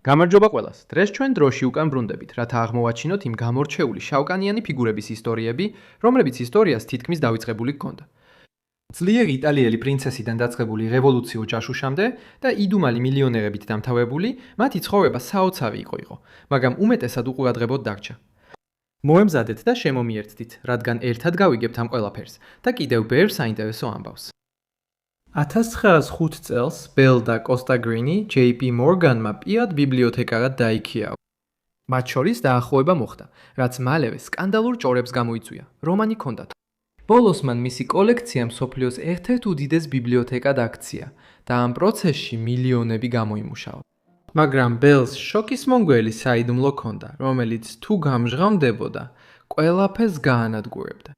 გამარჯობა ყველას. დღეს ჩვენ დროში უკან ბრუნდებით, რათა აღმოვაჩინოთ იმ გამორჩეული შავკანიანი ფიგურების ისტორიები, რომლებიც ისტორიას თითქმის დავიწყებული ჰქონდა. ძლიერი იტალიელი პრინცესიდან დაწყებული რევოლუცია ოჯახუშამდე და იდუმალი მილიონერებით დამთავრებული, მათი ცხოვრება საოცარი იყო, მაგრამ უმეტესად უყურადღებოდ დარჩა. მოემზადეთ და შემომიერთდით, რადგან ერთად გავიგებთ ამ ყველაფერს და კიდევ ბევრ საინტერესო ამბავს. 1905 წელს ბელ და კოსტა გრინი JP მორგანმა პირად ბიბლიოთეკარად დაიქიაო. მათ შორის დაახლოება მოხდა, რაც მალევე სკანდალურ ჭორებს გამოიწვია. რომანი ჰქონდათ. ბოლოს მან მისი კოლექცია მსოფლიოს ერთ-ერთ უდიდეს ბიბლიოთეკად აქცია და ამ პროცესში მილიონები გამოიმუშავა. მაგრამ ბელს შოკის მომგველი საიდუმლო ჰქონდა, რომელიც თუ გამჟღავნდებოდა, ყველაფერს გაანადგურებდა.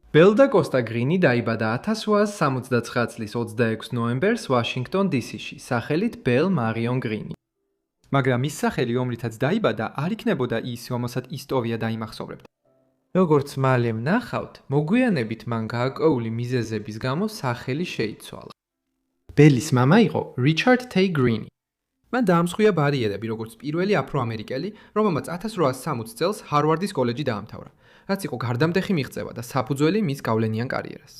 ბელ და კოსტა გრინი დაიბადა 1869 წლის 26 ნოემბერს ვაშინგტონ DC-ში, სახელით ბელ მარიონ გრინი. მაგრამ ის სახელი, რომლითაც დაიბადა, არ იქნებოდა ის, რომელსაც ისტორია დაიმახსოვრებდა. როგორც მალე ვნახავთ, მოგვიანებით მან გარკვეული მიზეზების გამო სახელი შეიცვალა. ბელის მამა იყო რიჩარდ თეი გრინი. მან დაამსხვრია ბარიერები, როგორც პირველი აფრო-ამერიკელი, რომელმაც 1860 წელს ჰარვარდის კოლეჯი დაამთავრა, რაც იყო გარდამტეხი მიღწევა და საფუძველი მის გავლენიან კარიერას.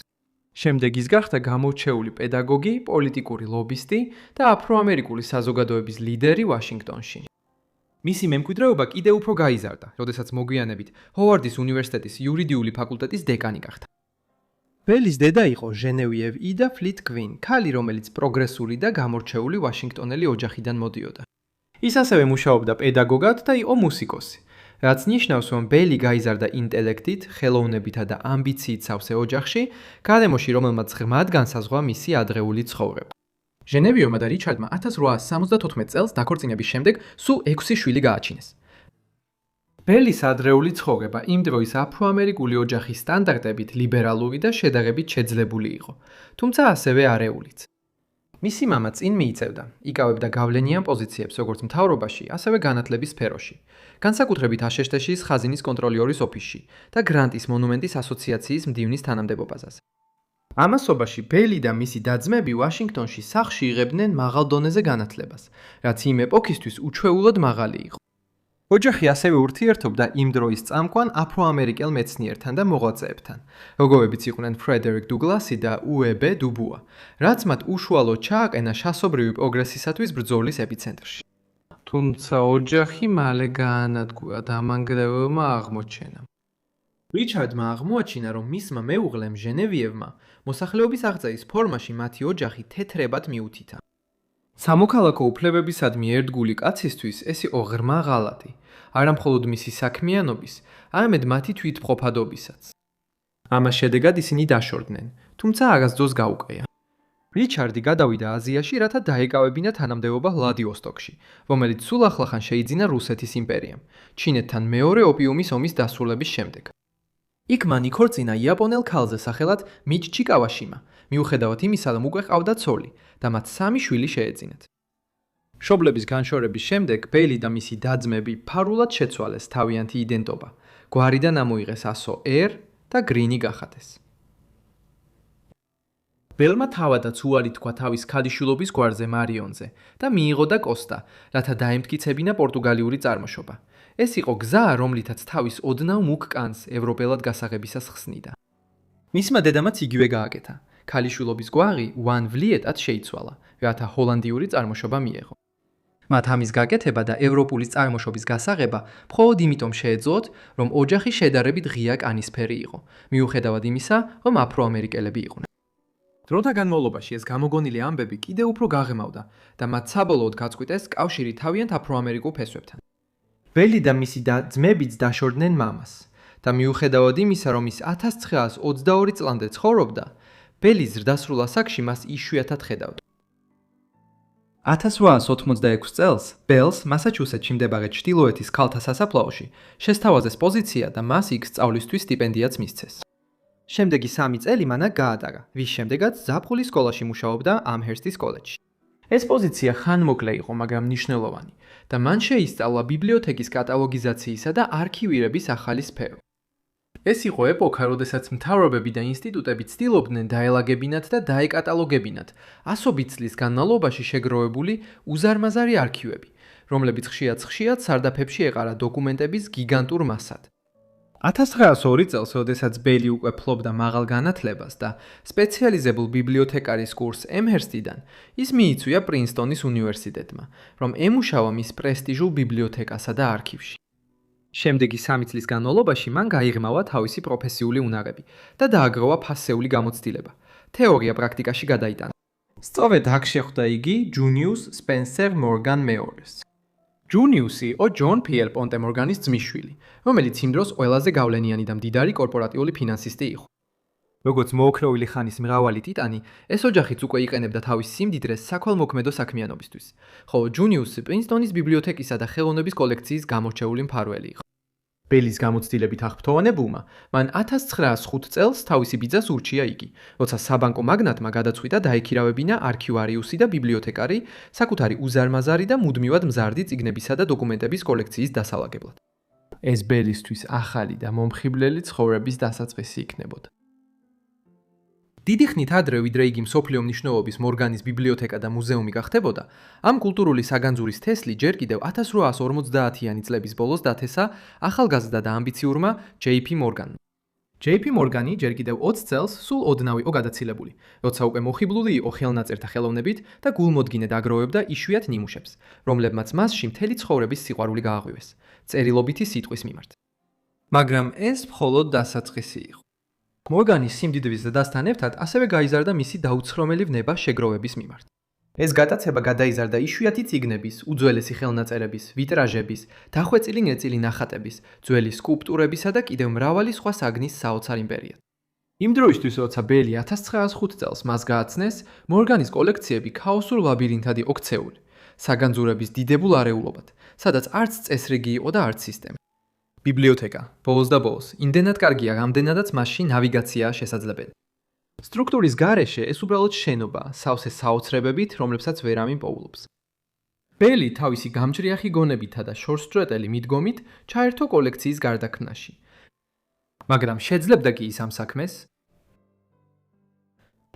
შემდეგ ის გახდა გამორჩეული პედაგოგი, პოლიტიკური ლობისტი და აფრო-ამერიკული საზოგადოების ლიდერი ვაშინგტონში. მისი მემკვიდრეობა კიდევ უფრო გაიზარდა, როდესაც მოგვიანებით ჰოვარდის უნივერსიტეტის იურიდიული ფაკულტეტის დეკანი გახდა. ბელის დედა იყო ჟენევიევ იდა ფლიტ კვინ, ქალი, რომელიც პროგრესული და გამორჩეული ვაშინგტონელი ოჯახიდან მოდიოდა. ის ასევე მუშაობდა პედაგოგად და იყო მუსიკოსი, რაც ნიშნავს, რომ ბელი გაიზარდა ინტელექტით, ხელოვნებითა და ამბიციით სავსე ოჯახში, გარემოში, რომელმაც ღრმად განსაზღვრა მისი ადრეული ცხოვრება. ჟენევიევმა და რიჩარდმა 1874 წელს დაქორწინების შემდეგ სულ 6 შვილი გააჩინეს. ბელის ადრეული ცხოვრება იმ დროის აფრო-ამერიკული ოჯახის სტანდარტებით ლიბერალური და შედარებით შეძლებული იყო, თუმცა ასევე არეულიც. მისი მამა წინ მიიწევდა, იკავებდა გავლენიან პოზიციებს როგორც მთავრობაში, ასევე განათლების სფეროში, განსაკუთრებით აშშტ-ის ხაზინის კონტროლიორის ოფისში და გრანტის მონუმენტის ასოციაციის მდივნის თანამდებობაზე. ამასობაში ბელი და მისი და-ძმები ვაშინგტონში სახლში იღებდნენ მაღალ დონეზე განათლებას, რაც იმ ეპოქისთვის უჩვეულოდ მაღალი იყო. ოჯახი ასევე ურთიერთობდა იმ დროის წამყვან აფრო-ამერიკელ მეცნიერთან და მოღვაწეებთან, როგორებიც იყვნენ ფრედერიკ დუგლასი და უე.ბ. დუბუა, რაც მათ უშუალოდ ჩააყენა შასობრივი პროგრესისათვის ბრძოლის ეპიცენტრში. თუმცა ოჯახი მალე გაანადგურა დამანგრეველმა აღმოჩენამ. რიჩარდმა აღმოაჩინა, რომ მისმა მეუღლემ ჟენევიევმა მოსახლეობის აღწერის ფორმაში მათი ოჯახი თეთრებად მიუთითა. სამოქალაქო უფლებებისადმი ერთგული კაცისთვის ეს იყო ღრმა ღალატი, არამხოლოდ მისი საქმიანობის, არამედ მათი თვითმყოფადობისაც. ამას შედეგად ისინი დაშორდნენ, თუმცა არასდროს გაუყეა. რიჩარდი გადავიდა აზიაში, რათა დაეკავებინა თანამდებობა ვლადივოსტოკში, რომელიც სულ ახლახან შეიძინა რუსეთის იმპერიამ, ჩინეთთან მეორე ოპიუმის ომის დასრულების შემდეგ. იქ მან იქორწინა იაპონელ ქალზე სახელად მიჩიჩი კავაშიმა, მიუხედავად იმისა, რომ უკვე ჰყავდა ცოლი და მათ 3 შვილი შეეძინათ. მშობლების განშორების შემდეგ ბელი და მისი და-ძმები ფარულად შეცვალეს თავიანთი იდენტობა, გვარიდან ამოიღეს ასო ერ და გრინი გახადეს. ბელმა თავადაც უარი თქვა თავის ქალიშვილობის გვარზე მარიონზე და მიიღო და კოსტა, რათა დაემტკიცებინა პორტუგალიური წარმოშობა. ეს იყო გზა, რომლითაც თავის ოდნავ მუქ კანს ევროპელად გასაღებისას ხსნიდა. მისმა დედამაც იგივე გააკეთა. ქალიშვილობის გვარი ვან-ვლიეტად შეიცვალა, რათა ჰოლანდიური წარმოშობა მიეღო. მათ ამის გაკეთება და ევროპულის წარმოშობის გასაღება მხოლოდ იმიტომ შეეძლოთ, რომ ოჯახი შედარებით ღია კანისფერი იყო, მიუხედავად იმისა, რომ აფრო-ამერიკელები იყვნენ. დროთა განმავლობაში ეს გამოგონილი ამბები კიდევ უფრო გაღრმავდა და მათ საბოლოოდ გაწყვიტეს კავშირი თავიანთ აფრო-ამერიკულ ფესვებთან. ბელი და მისი და-ძმებიც დაშორდნენ მამას და მიუხედავად იმისა, რომ ის 1922 წლამდე ცხოვრობდა, ბელი ზრდასრულ ასაკში მას იშვიათად ხედავდა. 1886 წელს ბელს მასაჩუსეტში მდებარე ჩრდილოეთის ქალთა სასაფლაოში შესთავაზეს პოზიცია და მას იქ სწავლისთვის სტიპენდიაც მისცეს. შემდეგი 3 წელი მან აქ გაატარა, რის შემდეგაც ზაფხულის სკოლაში მუშაობდა ამჰერსტის კოლეჯში. ეს პოზიცია ხანმოკლე იყო, მაგრამ მნიშვნელოვანი და მან შეისწავლა ბიბლიოთეკის კატალოგიზაციისა და არქივირების ახალი სფერო. ეს იყო ეპოქა, როდესაც მთავრობები და ინსტიტუტები ცდილობდნენ დაელაგებინათ და დაეკატალოგებინათ ასობით წლის განმავლობაში შეგროვებული უზარმაზარი არქივები, რომლებიც ხშირად სარდაფებში ეყარა დოკუმენტების გიგანტურ მასად. 1902 წელს, როდესაც ბელი უკვე ფლობდა მაღალ განათლებას და სპეციალიზებულ ბიბლიოთეკარის კურსს ემჰერსტიდან, ის მიიწვია პრინსტონის უნივერსიტეტმა, რომ ემუშავა მის პრესტიჟულ ბიბლიოთეკასა და არქივში. შემდეგი 3 წლის განმავლობაში მან გაიღრმავა თავისი პროფესიული უნარები და დააგროვა ფასეული გამოცდილება. თეორია პრაქტიკაში გადაიტანა. სწორედ აქ შეხვდა იგი ჯუნიუს სპენსერ მორგან მეორეს. ჯუნიუსი იყო ჯონ πιერ პონტე მორგანის ძმისშვილი, რომელიც იმ დროს ყველაზე გავლენიანი და მდიდარი კორპორატიული ფინანსისტი იყო. როგორც მოოქროვილი ხანის მრავალი ტიტანი, ეს ოჯახიც უკვე იყენებდა თავის სიმდიდრეს საქველმოქმედო საქმიანობისთვის, ხოლო ჯუნიუსი პრინსტონის ბიბლიოთეკისა და ხელოვნების კოლექციის გამორჩეული მფარველი იყო. ბელის გამოცდილებით აღფრთოვანებულმა, მან 1905 წელს თავისი ბიძას ურჩია იგი, როცა საბანკო მაგნატმა გადაწყვიტა დაექირავებინა არქივარიუსი და ბიბლიოთეკარი საკუთარი უზარმაზარი და მუდმივად მზარდი წიგნებისა და დოკუმენტების კოლექციის დასალაგებლად. ეს ბელისთვის ახალი და მომხიბვლელი ცხოვრების დასაწყისი იქნებოდა. დიდი ხნით ადრე, ვიდრე იგი მსოფლიო მნიშვნელობის მორგანის ბიბლიოთეკა და მუზეუმი გახდებოდა, ამ კულტურული საგანძურის თესლი ჯერ კიდევ 1850-იანი წლების ბოლოს დათესა ახალგაზრდა და ამბიციურმა JP მორგანმა. JP მორგანი ჯერ კიდევ 20 წელს სულ ოდნავ იყო გადაცილებული, როცა უკვე მოხიბლული იყო ხელნაწერთა ხელოვნებით და გულმოდგინედ აგროვებდა იშვიათ ნიმუშებს, რომლებმაც მასში მთელი ცხოვრების სიყვარული გააღვივეს, წერილობითი სიტყვის მიმართ. მაგრამ ეს მხოლოდ დასაწყისი იყო. მორგანის სიმდიდრის ზრდასთან ერთად ასევე გაიზარდა მისი დაუცხრომელი ვნება შეგროვების მიმართ. ეს გატაცება გადაიზარდა იშვიათი წიგნების, უძველესი ხელნაწერების, ვიტრაჟების, დახვეწილი ნაწილი ნახატების, ძველი სკულპტურებისა და კიდევ მრავალი სხვა საგნის საოცარ იმპერიად. იმ დროისთვის, როცა ბელი 1905 წელს მას გააცნეს, მორგანის კოლექციები ქაოსურ ლაბირინთად იყო ქცეული, საგანძურების დიდებულ არეულობად, სადაც არც წესრიგი იყო და არც სისტემა. ბიბლიოთეკა, ბოლოს და ბოლოს, იმდენად კარგია, რამდენადაც მასში ნავიგაციაა შესაძლებელი. სტრუქტურის გარეშე ეს უბრალოდ შენობაა, სავსე საოცრებებით, რომლებსაც ვერ ამიმპოულობს. ბელი თავისი გამჭრიახი გონებითა და შორსჭრეტელი მიდგომით ჩაერთო კოლექციის გარდაქმნაში. მაგრამ შეძლებდა კი ის ამ საქმეს?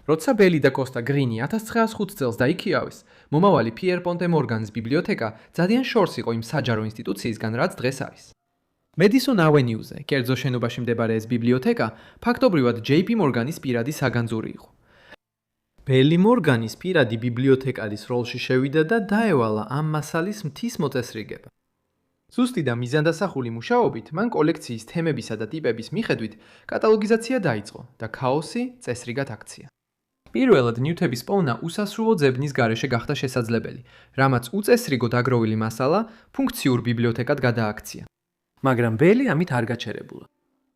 როცა ბელი და კოსტა გრინი 1905 წელს დაიქირავეს, მომავალი πιერ პონტე მორგანის ბიბლიოთეკა ძალიან შორს იყო იმ საჯარო ინსტიტუციისგან, რაც დღეს არის. მედისონ ავენიუზე, კერძო შენობაში მდებარე ეს ბიბლიოთეკა, ფაქტობრივად JP მორგანის პირადი საგანძური იყო. ბელი მორგანის პირადი ბიბლიოთეკარის როლში შევიდა და დაევალა ამ მასალის მთის მოწესრიგება. ზუსტი და მიზანდასახული მუშაობით, მან კოლექციის თემებისა და ტიპების მიხედვით კატალოგიზაცია დაიწყო და ქაოსი წესრიგად აქცია. პირველად ნივთების პოვნა უსასრულო ძებნის გარეშე გახდა შესაძლებელი, რამაც უწესრიგო დაგროვილი მასალა ფუნქციურ ბიბლიოთეკად გადააქცია. მაგრამ ბელი ამით არ გაჩერებულა.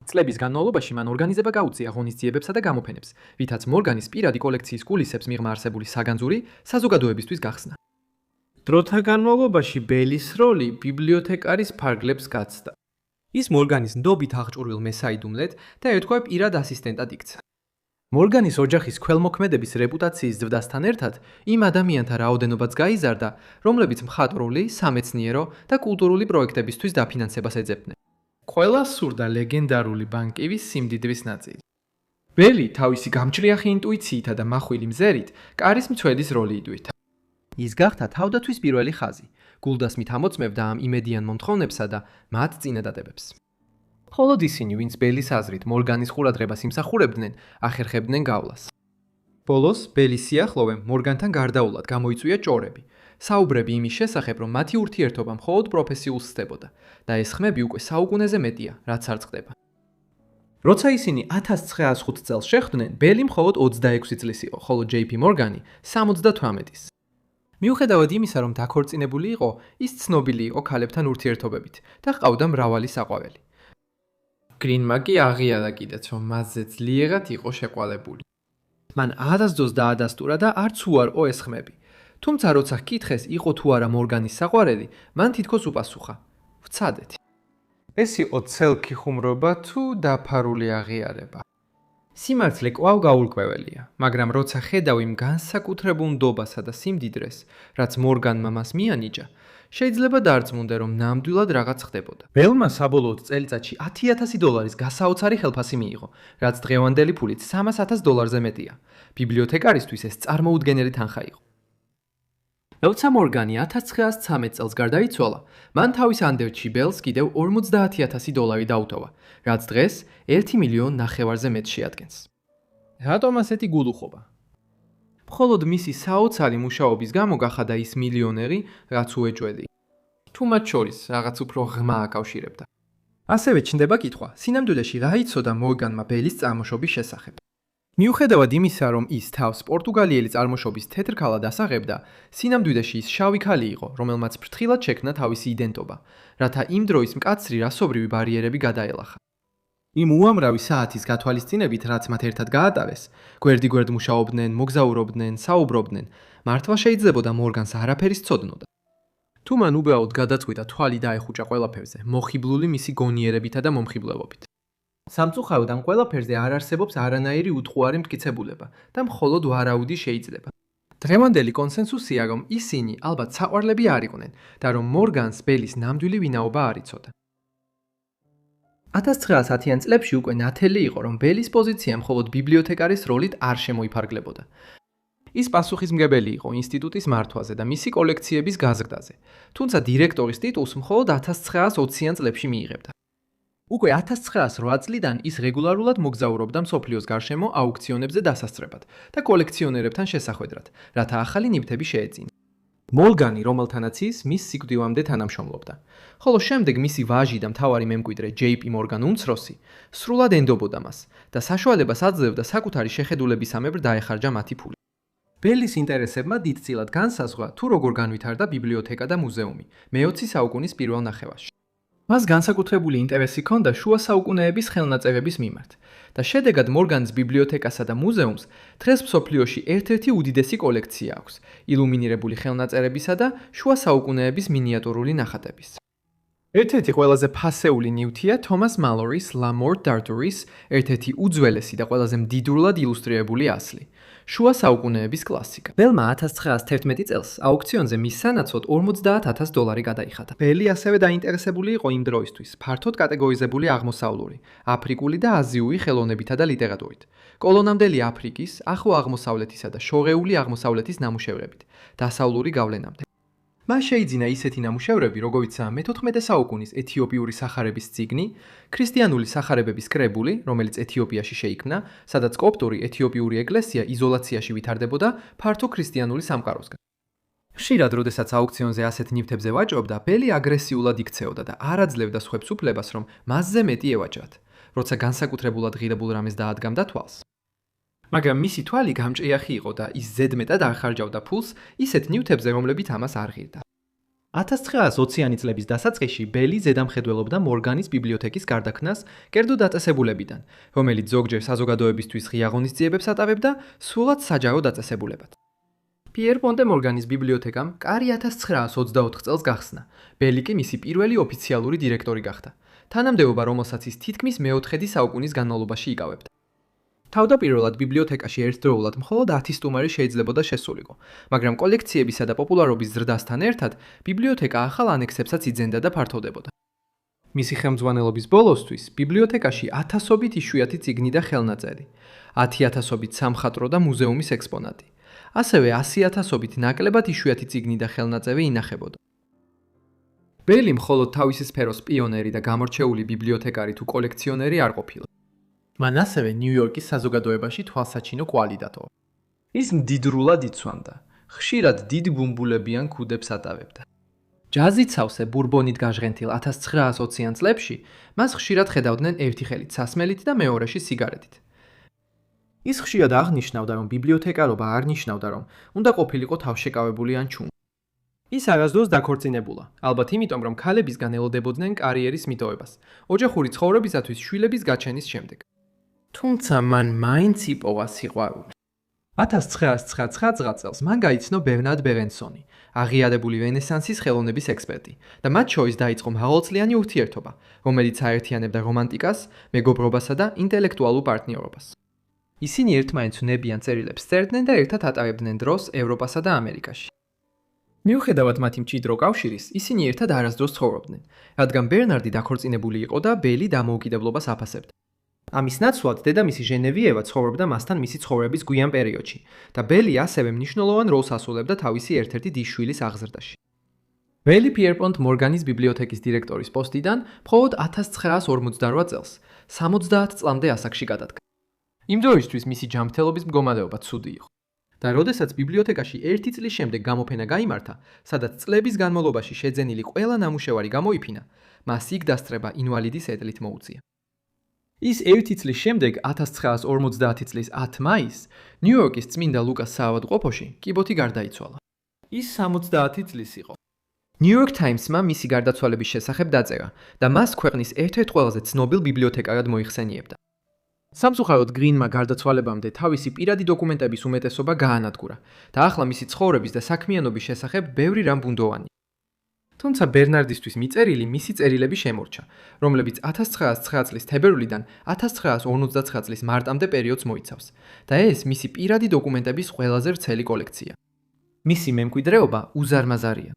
წლების განმავლობაში მან ორგანიზება გაუწია ღონისძიებებსა და გამოფენებს, ვითაც მორგანის პირადი კოლექციის კულისებს მიღმა არსებული საგანძური საზოგადოებისთვის გახსნა. დროთა განმავლობაში ბელის როლი ბიბლიოთეკარის ფარგლებს გაცდა. ის მორგანის ნდობით აღჭურვილ მესაიდუმლეთ და ეთქვა პირად ასისტენტად იქცა. მორგანის ოჯახის ქველმოქმედების რეპუტაციის ზრდასთან ერთად იმ ადამიანთა რაოდენობაც გაიზარდა, რომლებიც მხატვრული, სამეცნიერო და კულტურული პროექტებისთვის დაფინანსებას ეძებდნენ. ყველას სურდა ლეგენდარული ბანკირის სიმდიდრის ნაწილი. ბელი თავისი გამჭრიახი ინტუიციითა და მახვილი მზერით კარის მცველის როლი იდვითა. ის გახდა თავდათვის პირველი ხაზი, გულდასმით ამოწმებდა ამ იმედიან მომთხოვნებსა და მათ წინადადებებს. მხოლოდ ისინი, ვინც ბელის აზრით მორგანის ყურადღებას იმსახურებდნენ, ახერხებდნენ გავლას. ბოლოს, ბელის სიახლოვემ მორგანთან გარდაულად გამოიწვია ჭორები, საუბრები იმის შესახებ, რომ მათი ურთიერთობა მხოლოდ პროფესიულს ხდებოდა და ეს ხმები უკვე საუკუნეზე მეტია, რაც არ წყდება. როცა ისინი 1905 წელს შეხვდნენ, ბელი მხოლოდ 26 წლის იყო, ხოლო JP მორგანი 78-ის. მიუხედავად იმისა, რომ დაქორწინებული იყო, ის ცნობილი იყო ქალებთან ურთიერთობებით და ჰყავდა მრავალი საყვაველი. გრინმა კი აღიარა კიდეც, რომ მასზე ძლიერად იყო შეყვალებული. მან არასდროს დაადასტურა და არც უარყო ეს ხმები. თუმცა როცა ჰკითხეს, იყო თუ არა მორგანის საყვარელი, მან თითქოს უპასუხა: "ვცადეთ." ეს იყო ცელქი ხუმრობა თუ დაფარული აღიარება. სიმართლე კვლავ გაურკვეველია, მაგრამ როცა ხედავ იმ განსაკუთრებულ ნდობასა და სიმდიდრეს, რაც მორგანმა მას მიანიჭა, შეიძლება დარწმუნდე, რომ ნამდვილად რაღაც ხდებოდა. ბელმა საბოლოოდ წელიწადში $10,000 გასაოცარი ხელფასი მიიღო, რაც დღევანდელი ფულით $300,000-ზე მეტია. ბიბლიოთეკარისთვის ეს წარმოუდგენელი თანხა იყო. როცა მორგანი 1913 წელს გარდაიცვალა, მან თავის ანდერძში ბელს კიდევ $50,000 დაუტოვა, რაც დღეს $1,500,000-ზე მეტს შეადგენს. რატომ ასეთი გულუხობა? მხოლოდ მისი საოცარი მუშაობის გამო გახადა ის მილიონერი, რაც უეჭველი. თუ მათ შორის რაღაც უფრო ღრმა აკავშირებდა. ასევე ჩნდება კითხვა, სინამდვილეში რა იცოდა მორგანმა ბელის წარმოშობის შესახებ. მიუხედავად იმისა, რომ ის თავს პორტუგალიელი წარმოშობის თეთრ ქალად ასაღებდა, სინამდვილეში ის შავი ქალი იყო, რომელმაც ფრთხილად შექმნა თავისი იდენტობა, რათა იმ დროის მკაცრი რასობრივი ბარიერები გადაელახა. იმ უამრავი საათის გათვალისწინებით, რაც მათ ერთად გაატარეს, გვერდიგვერდ მუშაობდნენ, მოგზაურობდნენ, საუბრობდნენ, მართლა შეიძლებოდა მორგანს არაფერი სცოდნოდა. თუ მან უბრალოდ გადაწყვიტა თვალი დაეხუჭა ყველაფერზე, მოხიბლული მისი გონიერებითა და მომხიბლელობით. სამწუხაროდ ამ ყველაფერზე არ არსებობს არანაირი უთყუარი მტკიცებულება და მხოლოდ ვარაუდი შეიძლება. დღევანდელი კონსენსუსია, რომ ისინი ალბათ საყვარლები არ იყვნენ და რომ მორგანს ბელის ნამდვილი ვინაობა არ იცოდა. 1910-იან წლებში უკვე ნათელი იყო, რომ ბელის პოზიცია მხოლოდ ბიბლიოთეკარის როლით არ შემოიფარგლებოდა. ის პასუხისმგებელი იყო ინსტიტუტის მართვაზე და მისი კოლექციების გაზრდაზე, თუმცა დირექტორის ტიტულს მხოლოდ 1920-იან წლებში მიიღებდა. უკვე 1908 წლიდან ის რეგულარულად მოგზაურობდა მსოფლიოს გარშემო აუქციონებზე დასასწრებად და კოლექციონერებთან შესახვედრად, რათა ახალი ნივთები შეეძინა. მორგანი, რომელთანაც ის მის სიკვდილამდე თანამშრომლობდა, ხოლო შემდეგ მისი ვაჟი და მთავარი მემკვიდრე JP მორგან უმცროსი სრულად ენდობოდა მას და საშუალებას აძლევდა საკუთარი შეხედულებისამებრ დაეხარჯა მათი ფული. ბელის ინტერესებმა დიდწილად განსაზღვრა თუ როგორ განვითარდა ბიბლიოთეკა და მუზეუმი მე-20 საუკუნის პირველ ნახევარში. მას განსაკუთრებული ინტერესი ჰქონდა შუა საუკუნეების ხელნაწერების მიმართ და შედეგად მორგანის ბიბლიოთეკასა და მუზეუმს დღეს მსოფლიოში ერთ-ერთი უდიდესი კოლექცია აქვს ილუმინირებული ხელნაწერებისა და შუა საუკუნეების მინიატურული ნახატების. ერთ-ერთი ყველაზე ფასეული ნივთია თომას მალორის La Mort d'Arthur's ერთ-ერთი უძველესი და ყველაზე მდიდრულად ილუსტრირებული ასლი. შუა საუკუნეების კლასიკა. ბელმა 1911 წელს აუქციონზე მის სანაცვლოდ $50,000 გადაიხადა. ბელი ასევე დაინტერესებული იყო იმ დროისთვის ფართოდ კატეგორიზებული აღმოსავლური, აფრიკული და აზიური ხელოვნებითა და ლიტერატურით, კოლონამდელი აფრიკის, ახლო აღმოსავლეთისა და შორეული აღმოსავლეთის ნამუშევრებით, დასავლური გავლენამდე. მას შეიძინა ისეთი ნამუშევრები, როგორიცაა მე-14 საუკუნის ეთიოპიური სახარების წიგნი, ქრისტიანული სახარებების კრებული, რომელიც ეთიოპიაში შეიქმნა, სადაც კოპტური ეთიოპიური ეკლესია იზოლაციაში ვითარდებოდა ფართო ქრისტიანული სამყაროსგან. ხშირად, როდესაც აუქციონზე ასეთ ნივთებზე ვაჭრობდა, ბელი აგრესიულად იქცეოდა და არ აძლევდა სხვებს უფლებას, რომ მასზე მეტი ევაჭრათ, როცა განსაკუთრებულად ღირებულ რამეს დაადგამდა თვალს. მაგრამ მისი თვალი გამჭრიახი იყო და ის ზედმეტად არ ხარჯავდა ფულს ისეთ ნივთებზე, რომლებიც ამას არ ღირდა. 1920-იანი წლების დასაწყისში ბელი ზედამხედველობდა მორგანის ბიბლიოთეკის გარდაქმნას კერძო დაწესებულებიდან, რომელიც ზოგჯერ საზოგადოებისთვის ღია ღონისძიებებს ატარებდა, სრულად საჯარო დაწესებულებად. პიერ პონტე მორგანის ბიბლიოთეკამ კარი 1924 წელს გახსნა. ბელი კი მისი პირველი ოფიციალური დირექტორი გახდა. თანამდებობა, რომელსაც ის თითქმის მე-4 საუკუნის განმავლობაში იკავებდა. თავდაპირველად ბიბლიოთეკაში ერთდროულად მხოლოდ 10 სტუმარი შეიძლებოდა შესულიყო, მაგრამ კოლექციებისა და პოპულარობის ზრდასთან ერთად ბიბლიოთეკა ახალ ანექსებსაც იძენდა და ფართოვდებოდა. მისი ხელმძღვანელობის ბოლოსთვის ბიბლიოთეკაში 1000-ობით იშვიათი წიგნი და ხელნაწერი, 10,000-ობით სამხატვრო და მუზეუმის ექსპონატი, ასევე 100,000-ობით ნაკლებად იშვიათი წიგნი და ხელნაწერი ინახებოდა. ბელი მხოლოდ თავისი სფეროს პიონერი და გამორჩეული ბიბლიოთეკარი თუ კოლექციონერი არ ყოფილა. მან ასევე ნიუ-იორკის საზოგადოებაში თვალსაჩინო კვალი დატოვა. ის მდიდრულად იცვამდა, ხშირად დიდ ბუმბულებიან ქუდებს ატარებდა. ჯაზით სავსე ბურბონით გაჟღენთილ 1920-იან წლებში მას ხშირად ხედავდნენ ერთი ხელით სასმელით და მეორეში სიგარეტით. ის ხშირად აღნიშნავდა, რომ ბიბლიოთეკარობა არ ნიშნავდა, რომ უნდა ყოფილიყო თავშეკავებული ან ჩუმი. ის არასდროს დაქორწინებულა, ალბათ იმიტომ, რომ ქალებისგან ელოდებოდნენ კარიერის მიტოვებას, ოჯახური ცხოვრებისათვის შვილების გაჩენის შემდეგ. თუმცა მან მაინც იპოვა სიყვარული. 1999 წელს მან გაიცნო ბერნარდ ბერენსონი, აღიარებული რენესანსის ხელოვნების ექსპერტი და მათ შორის დაიწყო მრავალწლიანი ურთიერთობა, რომელიც აერთიანებდა რომანტიკას, მეგობრობასა და ინტელექტუალურ პარტნიორობას. ისინი ერთმანეთს უნებიან წერილებს წერდნენ და ერთად ატარებდნენ დროს ევროპასა და ამერიკაში. მიუხედავად მათი მჭიდრო კავშირის, ისინი ერთად არასდროს ცხოვრობდნენ, რადგან ბერნარდი დაქორწინებული იყო და ბელი დამოუკიდებლობას აფასებდა. ამის ნაცვლად დედამისი ჟენევიევა ცხოვრობდა მასთან მისი ცხოვრების გვიან პერიოდში და ბელი ასევე მნიშვნელოვან როლს ასრულებდა თავისი ერთ-ერთი დისშვილის აღზრდაში. ბელი pierpont მორგანის ბიბლიოთეკის დირექტორის პოსტიდან მხოლოდ 1958 წელს 70 წლამდე ასაკში გადადგა. იმ დროისთვის მისი ჯანმრთელობის მდგომარეობა ცუდი იყო. და როდესაც ბიბლიოთეკაში 1 წლის შემდეგ გამოფენა გაიმართა, სადაც წლების განმავლობაში შეძენილი ყველა ნამუშევარი გამოიფინა, მას იქ დასწრება ინვალიდის ედლით მოუწია. ის 1 წლის შემდეგ 1950 წლის 10 მაისს ნიუ-იორკის წმინდა ლუკას საავადმყოფოში კიბოთი გარდაიცვალა. ის 70 წლის იყო. New York Times-მა მისი გარდაცვალების შესახებ დაწერა და მას ქვეყნის ერთ-ერთ ყველაზე ცნობილ ბიბლიოთეკარად მოიხსენიებდა. სამწუხაროდ გრინმა გარდაცვალებამდე თავისი პირადი დოკუმენტების უმეტესობა გაანადგურა და ახლა მისი ცხოვრების და საქმიანობის შესახებ ბევრი რამ ბუნდოვანი. თუმცა ბერნარდისთვის მიწერილი მისი წერილები შემორჩა, რომლებიც 1909 წლის თებერვლიდან 1959 წლის მარტამდე პერიოდს მოიცავს და ეს მისი პირადი დოკუმენტების ყველაზე ვრცელი კოლექცია. მისი მემკვიდრეობა უზარმაზარია.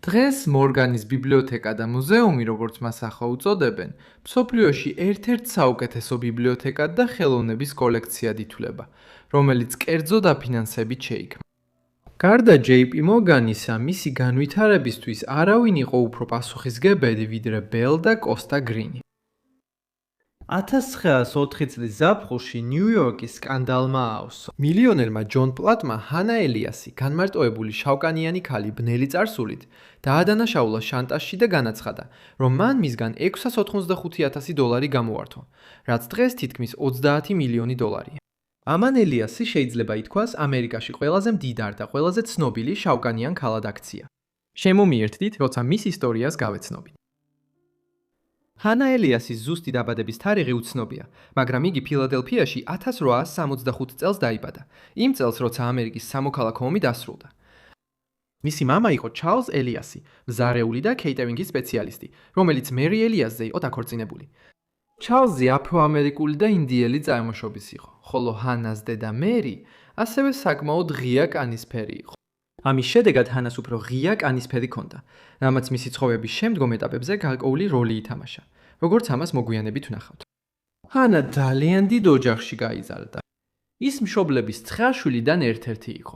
დღეს მორგანის ბიბლიოთეკა და მუზეუმი, როგორც მას ახლა უწოდებენ, მსოფლიოში ერთ-ერთ საუკეთესო ბიბლიოთეკად და ხელოვნების კოლექციად ითვლება, რომელიც კერძო დაფინანსებით შეიქმნა. გარდა JP მორგანისა, მისი განვითარებისთვის არავინ იყო უფრო პასუხისმგებელი ვიდრე ბელ და კოსტა გრინი. 1904 წლის ზაფხულში ნიუ-იორკის სკანდალმა აავსო. მილიონერმა ჯონ პლატმა ჰანა ელიასი, განმარტოებული შავკანიანი ქალი ბნელი წარსულით, დაადანაშაულა შანტაჟში და განაცხადა, რომ მან მისგან $685,000 გამოართვა, რაც დღეს თითქმის 30 მილიონი დოლარია. ამან ელიასი შეიძლება ითქვას ამერიკაში ყველაზე მდიდარ და ყველაზე ცნობილი შავკანიან ქალად აქცია. შემომიერთდით, როცა მის ისტორიას გავეცნობთ. ჰანა ელიასის ზუსტი დაბადების თარიღი უცნობია, მაგრამ იგი ფილადელფიაში 1865 წელს დაიბადა, იმ წელს, როცა ამერიკის სამოქალაქო ომი დასრულდა. მისი მამა იყო ჩარლზ ელიასი, მზარეული და კეიტერინგის სპეციალისტი, რომელიც მერი ელიასზე იყო დაქორწინებული. ჩარლზი აფროამერიკული და ინდიელი წარმოშობის იყო, ხოლო ჰანას დედა მერი ასევე საკმაოდ ღია კანისფერი იყო. ამის შედეგად ჰანას უფრო ღია კანისფერი ჰქონდა, რამაც მისი ცხოვრების შემდგომ ეტაპებზე გარკვეული როლი ითამაშა, როგორც ამას მოგვიანებით ვნახავთ. ჰანა ძალიან დიდ ოჯახში გაიზარდა. ის მშობლების 9 შვილიდან ერთ-ერთი იყო.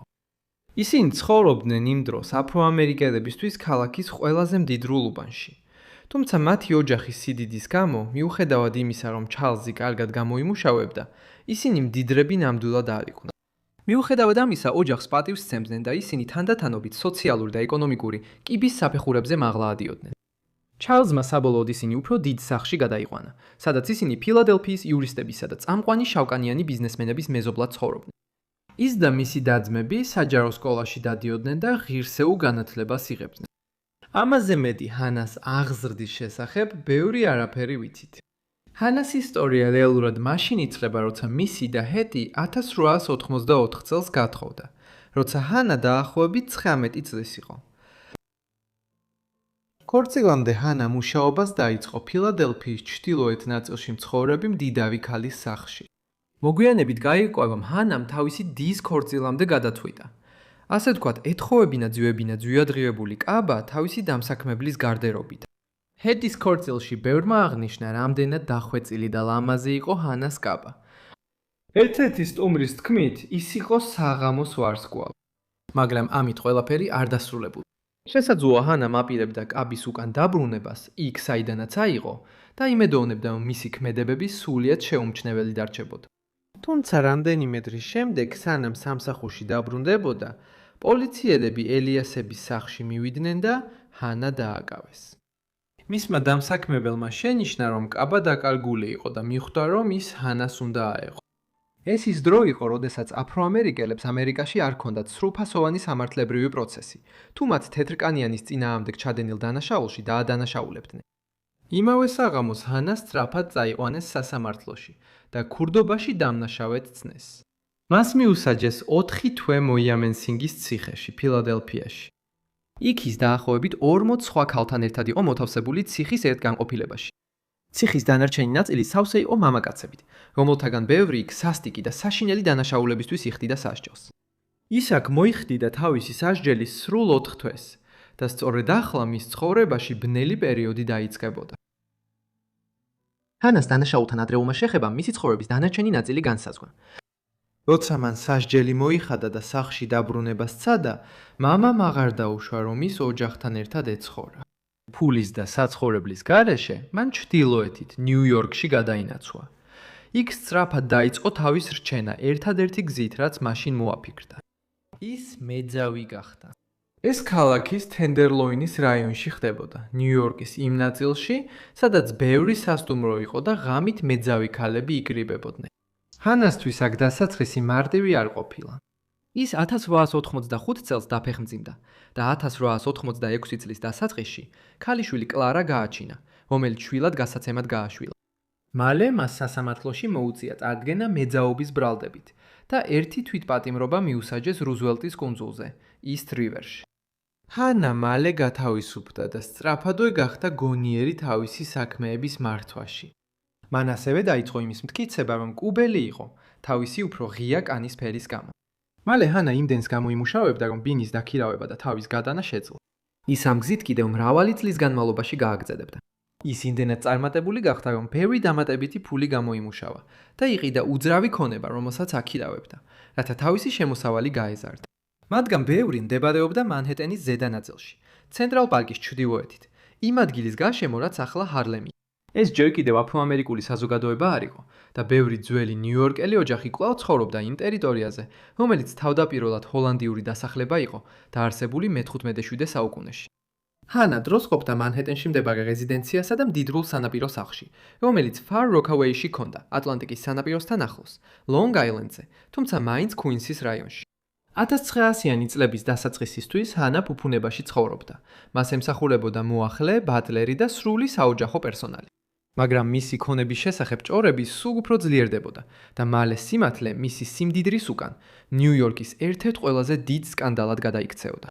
ისინი ცხოვრობდნენ იმ დროს აფროამერიკელებისთვის ქალაქის ყველაზე მდიდრულ უბანში. თუმცა მათი ოჯახის სიდიდის გამო, მიუხედავად იმისა, რომ ჩარლზი კარგად გამოიმუშავებდა, ისინი მდიდრები ნამდვილად არ იყვნენ. მიუხედავად ამისა, ოჯახს პატივს სცემდნენ და ისინი თანდათანობით სოციალური და ეკონომიკური კიბის საფეხურებზე მაღლა ადიოდნენ. ჩარლზმა საბოლოოდ ისინი უფრო დიდ სახლში გადაიყვანა, სადაც ისინი ფილადელფიის იურისტებისა და წამყვანი შავკანიანი ბიზნესმენების მეზობლად ცხოვრობდნენ. ის და მისი და-ძმები საჯარო სკოლაში დადიოდნენ და ღირსეულ განათლებას იღებდნენ. ამაზე მეტი ჰანას აღზრდის შესახებ ბევრი არაფერი ვიცით. ჰანას ისტორია რეალურად მაშინ იცლება, როცა მისი და ჰეტი 1884 წელს გათხოვდა, როცა ჰანა დაახლოებით 19 წლის იყო. ქორწილამდე ჰანა მუშაობას დაიწყო ფილადელფიის ჩრდილოეთ ნაწილში მცხოვრები მდიდარი ქალის სახლში. მოგვიანებით გაირკვა, რომ ჰანამ თავისი დის ქორწილამდე გადათვიტა. ასე ვთქვათ, ეთხოვებინა ძვიადღირებული კაბა თავისი დამსაქმებლის გარდერობით. ჰეტის ქორწილში ბევრმა აღნიშნა, რამდენად დახვეწილი და ლამაზი იყო ჰანას კაბა. ერთ-ერთი სტუმრის თქმით, ის იყო საღამოს ვარსკვლავი. მაგრამ ამით ყველაფერი არ დასრულებულა. შესაძლოა ჰანამ აპირებდა კაბის უკან დაბრუნებას, იქ საიდანაც აიღო და იმედოვნებდა, რომ მისი ქმედებები სრულიად შეუმჩნეველი დარჩებოდა. თუმცა რამდენიმე დღის შემდეგ, სანამ სამსახურში დაბრუნდებოდა, პოლიციელები ელიასების სახლში მივიდნენ და ჰანა დააკავეს. მისმა დამსაქმებელმა შენიშნა, რომ კაბა დაკარგული იყო და მიხვდა, რომ ის ჰანას უნდა აეღო. ეს ის დრო იყო, როდესაც აფროამერიკელებს ამერიკაში არ ჰქონდათ სრულფასოვანი სამართლებრივი პროცესი, თუ მათ თეთრკანიანის წინააღმდეგ ჩადენილ დანაშაულში დაადანაშაულებდნენ. იმავე საღამოს ჰანა სწრაფად წაიყვანეს სასამართლოში და ქურდობაში დამნაშავედ წნეს. მას მიუსაჯეს 4 თვე მოიამენსინგის ციხეში, ფილადელფიაში. იქ ის დაახლოებით 40 სხვა ქალთან ერთად იყო მოთავსებული ციხის ერთგანყოფილებაში. ციხის დანარჩენი ნაწილი სავსე იყო მამაკაცებით, რომელთაგან ბევრი იქ სასტიკი და საშინელი დანაშაულებისთვის იხდიდა სასჯელს. ის აქ მოიხდიდა თავისი სასჯელის სრულ 4 თვეს და სწორედ ახლა მის ცხოვრებაში ბნელი პერიოდი დაიწყებოდა. ჰანას დანაშაულთან ადრეულმა შეხებამ მისი ცხოვრების დანარჩენი ნაწილი განსაზღვრა. როცა მან სასჯელი მოიხადა და სახლში დაბრუნება სცადა, მამამ აღარ დაუშვა, რომ ის ოჯახთან ერთად ეცხოვრა. ფულის და საცხოვრებლის გარეშე მან ჩრდილოეთით, ნიუ-იორკში გადაინაცვლა. იქ სწრაფად დაიწყო თავის რჩენა ერთადერთი გზით, რაც მაშინ მოაფიქრდა. ის მეძავი გახდა. ეს ქალაქის თენდერლოინის რაიონში ხდებოდა, ნიუ-იორკის იმ ნაწილში, სადაც ბევრი სასტუმრო იყო და ღამით მეძავი ქალები იკრიბებოდნენ. ჰანასთვის აქ დასაწყისი მარტივი არ ყოფილა. ის 1885 წელს დაფეხმძიმდა და 1886 წლის დასაწყისში ქალიშვილი კლარა გააჩინა, რომელიც შვილად გასაცემად გააშვილა. მალე მას სასამართლოში მოუწია წარდგენა მეძაობის ბრალდებით და ერთი თვითპატიმრობა მიუსაჯეს რუზველტის კუნძულზე, ისტ რივერში. ჰანა მალე გათავისუფლდა და სწრაფადვე გახდა გონიერი თავისი საქმეების მართვაში. მან ასევე დაიწყო იმის მტკიცება, რომ კუბელი იყო, თავისი უფრო ღია კანის ფერის გამო. მალე ჰანა იმდენს გამოიმუშავებდა, რომ ბინის დაქირავება და თავის გადანა შეძლო. ის ამ გზით კიდევ მრავალი წლის განმავლობაში გააგრძელებდა. ის იმდენად წარმატებული გახდა, რომ ბევრი დამატებითი ფული გამოიმუშავა და იყიდა უძრავი ქონება, რომელსაც აქირავებდა, რათა თავისი შემოსავალი გაეზარდა. მათგან ბევრი მდებარეობდა მანჰეტენის ზედა ნაწილში, ცენტრალ პარკის ჩრდილოეთით, იმ ადგილის გარშემო, რაც ახლა ჰარლემია. ეს ჯერ კიდევ აფროამერიკული საზოგადოება არ იყო და ბევრი ძველი ნიუ-იორკელი ოჯახი კვლავ ცხოვრობდა იმ ტერიტორიაზე, რომელიც თავდაპირველად ჰოლანდიური დასახლება იყო და არსებული მე-15-17 საუკუნეში. ჰანა დროს ყოფდა მანჰეტენში მდებარე რეზიდენციასა და მდიდრულ სანაპირო სახლში, რომელიც ფარ როკავეიში ჰქონდა, ატლანტიკის სანაპიროსთან ახლოს, ლონგ-აილენდზე, თუმცა მაინც ქუინსის რაიონში. 1900-იანი წლების დასაწყისისთვის ჰანა ფუფუნებაში ცხოვრობდა. მას ემსახურებოდა მოახლე, ბატლერი და სრული საოჯახო პერსონალი. მაგრამ მისი ქონების შესახებ ჭორები სულ უფრო ძლიერდებოდა და მალე სიმართლე მისი სიმდიდრის უკან ნიუ-იორკის ერთ-ერთ ყველაზე დიდ სკანდალად გადაიქცეოდა.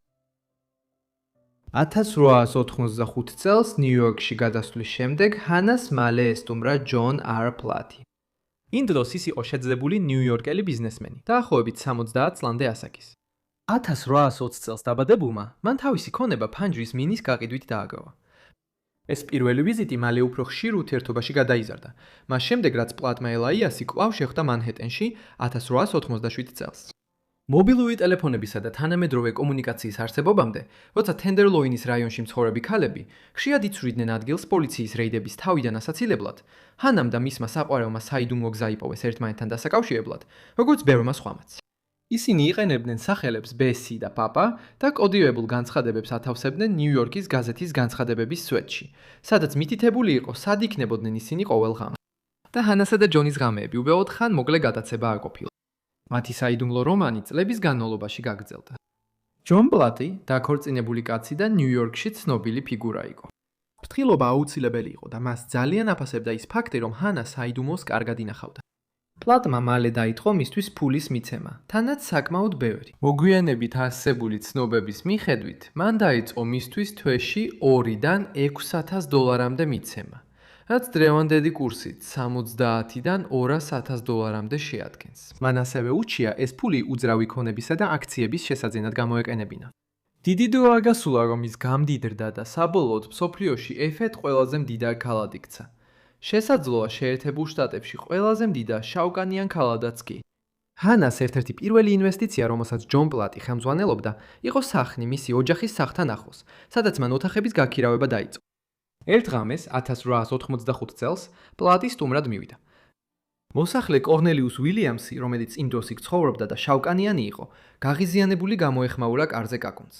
1885 წელს ნიუ-იორკში გადასვლის შემდეგ ჰანას მალე ესტუმრა ჯონ არ პლატი. იმ დროს ის იყო შეძლებული ნიუ-იორკელი ბიზნესმენი, დაახლოებით 70 წლამდე ასაკის. 1820 წელს დაბადებულმა მან თავისი ქონება ფანჯრის მინის გაყიდვით დააგროვა. ეს პირველი ვიზიტი მალე უფრო ხშირ ურთიერთობაში გადაიზარდა, მას შემდეგ რაც პლატმა ელაიასი კვლავ შეხვდა მანჰეტენში 1897 წელს. მობილური ტელეფონებისა და თანამედროვე კომუნიკაციის არსებობამდე, როცა თენდერლოინის რაიონში მცხოვრები ქალები ხშირად იცვლიდნენ ადგილს პოლიციის რეიდების თავიდან ასაცილებლად, ჰანამ და მისმა საყვარელმა საიდუმლო გზა იპოვეს ერთმანეთთან დასაკავშირებლად, როგორც ბევრმა სხვამაც. ისინი იყენებდნენ სახელებს ბესი და პაპა და კოდირებულ განცხადებებს ათავსებდნენ ნიუ-იორკის გაზეთის განცხადებების სვეტში, სადაც მითითებული იყო, სად იქნებოდნენ ისინი ყოველ ღამე. და ჰანასა და ჯონის ღამეები უბრალოდ ხან მოკლე გადაცება არ ყოფილა. მათი საიდუმლო რომანი წლების განმავლობაში გაგრძელდა. ჯონ პლატი დაქორწინებული კაცი და ნიუ-იორკში ცნობილი ფიგურა იყო. ფრთხილობა აუცილებელი იყო და მას ძალიან აფასებდა ის ფაქტი, რომ ჰანა საიდუმლოს კარგად ინახავდა. პლატმა მალე დაიწყო მისთვის ფულის მიცემა, თანაც საკმაოდ ბევრი. მოგვიანებით არსებული ცნობების მიხედვით, მან დაიწყო მისთვის თვეში 2-დან 6,000 დოლარამდე მიცემა, რაც დღევანდელი კურსით 70-დან 200,000 დოლარამდე შეადგენს. მან ასევე უჩია ეს ფული უძრავი ქონებისა და აქციების შესაძენად გამოეყენებინა. დიდი დრო არ გასულა, რომ ის გამდიდრდა და საბოლოოდ მსოფლიოში ერთ ყველაზე მდიდარ ქალად იქცა. შესაძლოა შეერთებულ შტატებში ყველაზე მდიდარ შავკანიან ქალადაც კი. ჰანას ერთ-ერთი პირველი ინვესტიცია, რომელსაც ჯონ პლატი ხელმძღვანელობდა, იყო სახლი მისი ოჯახის სახლთან ახლოს, სადაც მან ოთახების გაქირავება დაიწყო. ერთ ღამეს 1885 წელს პლატი სტუმრად მივიდა. მოსახლე კორნელიუს უილიამსი, რომელიც იმ დროს იქ ცხოვრობდა და შავკანიანი იყო, გაღიზიანებული გამოეხმაურა კარზე კაკუნს.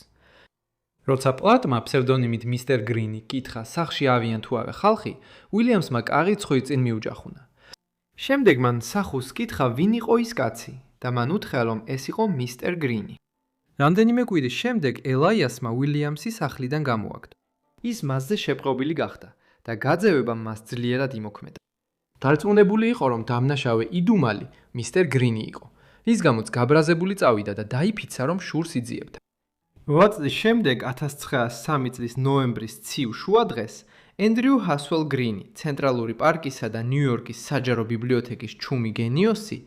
როცა პლატმა ფსევდონიმით მისტერ გრინი კითხა სახლში ავიან თუ არა ხალხი, უილიამსმა კარი ცხოი წინ მიუჯახუნა. შემდეგ მან სახუს კითხა ვინ იყო ის კაცი და მან უთხრა რომ ეს იყო მისტერ გრინი. რამდენიმე კვირის შემდეგ ელაიასმა უილიამსი სახლიდან გამოაგდო. ის მასზე შეპყრობილი გახდა და გაძევებამ მას ძლიერად იმოქმედა. დარწმუნებული იყო რომ დამნაშავე იდუმალი მისტერ გრინი იყო, რის გამოც გაბრაზებული წავიდა და დაიფიცა რომ შურს იძიებდა. 8 წლის შემდეგ 1903 წლის ნოემბრის ცივ შუადღეს ენდრიუ ჰასველ გრინი, ცენტრალური პარკისა და ნიუ-იორკის საჯარო ბიბლიოთეკის ჩუმი გენიოსი,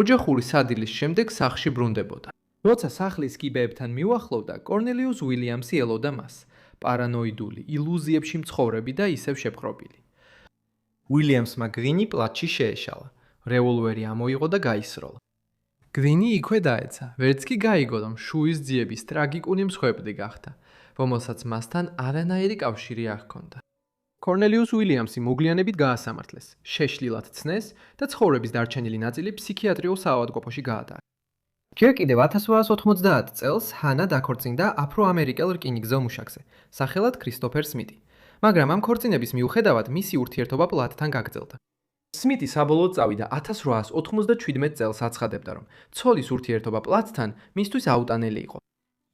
ოჯახური სადილის შემდეგ სახლში ბრუნდებოდა. როცა სახლის კიბეებთან მიუახლოვდა, კორნელიუს უილიამსი ელოდა მას, პარანოიდული, ილუზიებში მცხოვრები და ისევ შეპყრობილი. უილიამსმა გრინი პლატში შეეშალა. რევოლვერი ამოიღო და გაისროლა. გრინი იქვე დაეცა, ვერც კი გაიგო, რომ შუის ძიების ტრაგიკული მსხვერპლი გახდა, რომელსაც მასთან არანაირი კავშირი არ ჰქონდა. კორნელიუს უილიამსი მოგვიანებით გაასამართლეს, შეშლილად ცნეს და ცხოვრების დარჩენილი ნაწილი ფსიქიატრიულ საავადმყოფოში გაატარა. ჯერ კიდევ 1890 წელს ჰანა დაქორწინდა აფრო-ამერიკელ რკინიგზელ მუშაკზე, სახელად ქრისტოფერ სმიტი, მაგრამ ამ ქორწინების მიუხედავად მისი ურთიერთობა პლატთან გაგრძელდა. სმიტი საბოლოოდ წავიდა 1897 წელს აცხადებდა, რომ ცოლის ურთიერთობა პლატთან მისთვის აუტანელი იყო.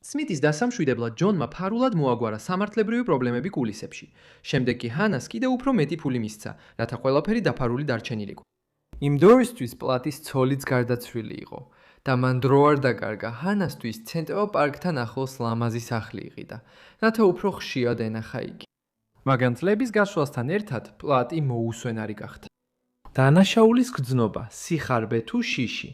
სმიტის დასამშვიდებლად ჯონმა ფარულად მოაგვარა სამართლებრივი პრობლემები კულისებში. შემდეგ კი ჰანას კიდევ უფრო მეტი ფული მისცა, რათა ყველაფერი დაფარული დარჩენილიყო. იმ დროისთვის პლატის ცოლიც გარდაცვლილი იყო და მან დრო არ დაკარგა ჰანასთვის ცენტრალ პარკთან ახლოს ლამაზი სახლი იყიდა, რათა უფრო ხშირად ენახა იგი. მაგრამ წლების გასვლასთან ერთად პლატი მოუსვენარი გახდა. დანაშაულის გრძნობა, სიხარბე თუ შიში,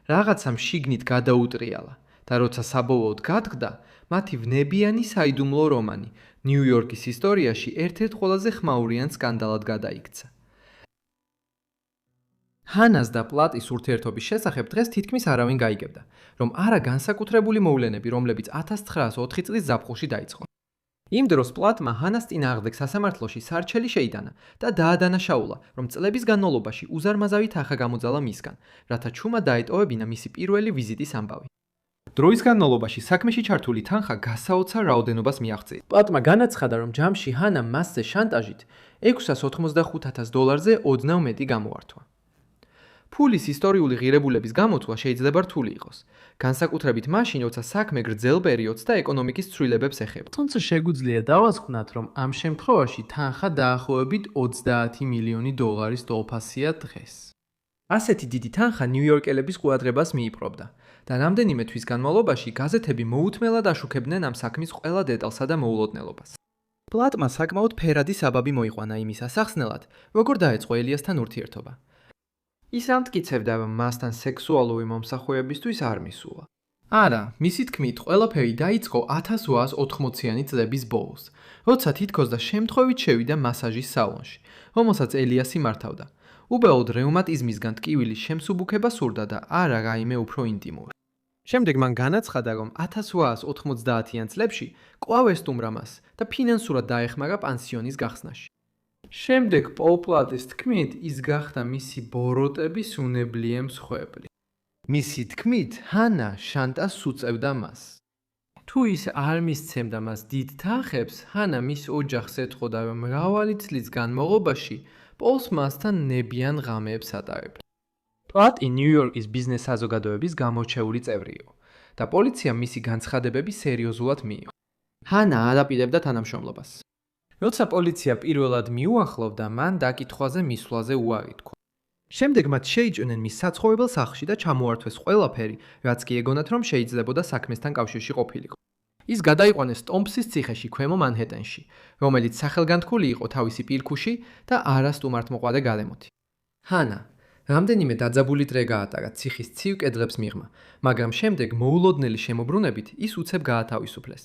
რაღაცამ შიგნით გადაუტრიალა და როცა საბოლოოდ გადგდა, მათი ვნებიანი საიდუმლო რომანი ნიუ-იორკის ისტორიაში ერთ-ერთ ყველაზე ხმაურიან სკანდალად გადაიქცა. ჰანას და პლატის ურთიერთობის შესახებ დღეს თითქმის არავინ გაიგებდა, რომ არა განსაკუთრებული მოვლენები, რომლებიც 1904 წლის ზაფხულში დაიწყო. იმ დროს პლატმა ჰანას წინააღმდეგ სასამართლოში სარჩელი შეიტანა და დაადანაშაულა, რომ წლების განმავლობაში უზარმაზარი თანხა გამოძალა მისგან, რათა ჩუმად დაეტოვებინა მისი პირველი ვიზიტის ამბავი. დროის განმავლობაში საქმეში ჩართული თანხა გასაოცარ რაოდენობას მიაღწია. პლატმა განაცხადა, რომ ჯამში ჰანა მასზე შანტაჟით $685,000-ზე ოდნავ მეტი გამოართვა. ფულის ისტორიული ღირებულების გამოთვლა შეიძლება რთული იყოს, განსაკუთრებით მაშინ, როცა საქმე გრძელ პერიოდს და ეკონომიკის ცვლილებებს ეხება. თუმცა შეგვიძლია დავასხვნათ, რომ ამ შემთხვევაში თანხა დაახლოებით $30 მილიონი თოლფასია დღეს. ასეთი დიდი თანხა ნიუ-იორკელების ყურადღებას მიიპყრობდა და რამდენიმე თვის განმავლობაში გაზეთები მოუთმელად აშუქებდნენ ამ საქმის ყველა დეტალსა და მოულოდნელობას. პლატმა საკმაოდ ფერადი საბაბი მოიყვანა იმის ასახსნელად, როგორ დაეწყო ელიასთან ურთიერთობა. ის ამტკიცებდა, რომ მასთან სექსუალური მომსახურებისთვის არ მისულა. არა, მისი თქმით, ყველაფერი დაიწყო 1880-იანი წლების ბოლოს, როცა თითქოს და შემთხვევით შევიდა მასაჟის სალონში, რომელსაც ელიასი მართავდა. უბრალოდ რევმატიზმისგან ტკივილის შემსუბუქება სურდა და არა რაიმე უფრო ინტიმური. შემდეგ მან განაცხადა, რომ 1890-იან წლებში კვლავ ესტუმრა მას და ფინანსურად დაეხმარა პანსიონის გახსნაში. შემდეგ პოლ პლატის თქმით, ის გახდა მისი ბოროტების უნებლიე მსხვერპლი. მისი თქმით, ჰანა შანტაჟს უწევდა მას. თუ ის არ მისცემდა მას დიდ თანხებს, ჰანა მის ოჯახს ეთხოვდა, რომ მრავალი წლის განმავლობაში პოლს მასთან ნებიან ღამეებს ატარებდა. პლატი ნიუ-იორკის ბიზნეს საზოგადოების გამორჩეული წევრი იყო და პოლიციამ მისი განცხადებები სერიოზულად მიიღო. ჰანა არ აპირებდა თანამშრომლობას. როცა პოლიცია პირველად მიუახლოვდა, მან დაკითხვაზე მისვლაზე უარი თქვა. შემდეგ მათ შეიჭრნენ მის საცხოვრებელ სახლში და ჩამოართვეს ყველაფერი, რაც კი ეგონათ, რომ შეიძლებოდა საქმესთან კავშირში ყოფილიყო. ის გადაიყვანეს ტომპსის ციხეში, ქვემო მანჰეტენში, რომელიც სახელგანთქმული იყო თავისი პირქუში და არა სტუმართმოყვარე გარემოთი. ჰანა რამდენიმე დაძაბული დღე გაატარა ციხის ცივ კედლებს მიღმა, მაგრამ შემდეგ მოულოდნელი შემოbrunებით ის უცებ გაათავისუფლეს.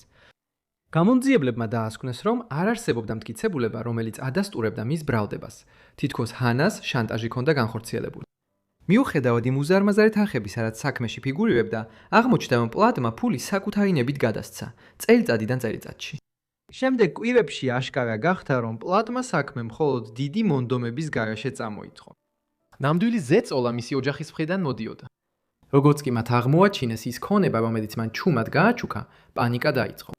გამომძიებლებმა დაასკვნეს, რომ არ არსებობდა მტკიცებულება, რომელიც ადასტურებდა მის ბრალდებას. თითქოს ჰანას შანტაჟი ჰქონდა განხორციელებული. მიუხედავად იმ უზარმაზარი თანხებისა, რაც საქმეში ფიგურირებდა, აღმოჩნდა, რომ პლატმა ფული საკუთარი ნებით გადასცა, წელიწადიდან წელიწადში. შემდეგ კვირებში აშკარა გახდა, რომ პლატმა საქმე მხოლოდ დიდი მონდომების გარეშე წამოიწყო. ნამდვილი ზეწოლა მისი ოჯახის მხრიდან მოდიოდა. როგორც კი მათ აღმოაჩინეს ის ქონება, რომელიც მან ჩუმად გააჩუქა, პანიკა დაიწყო.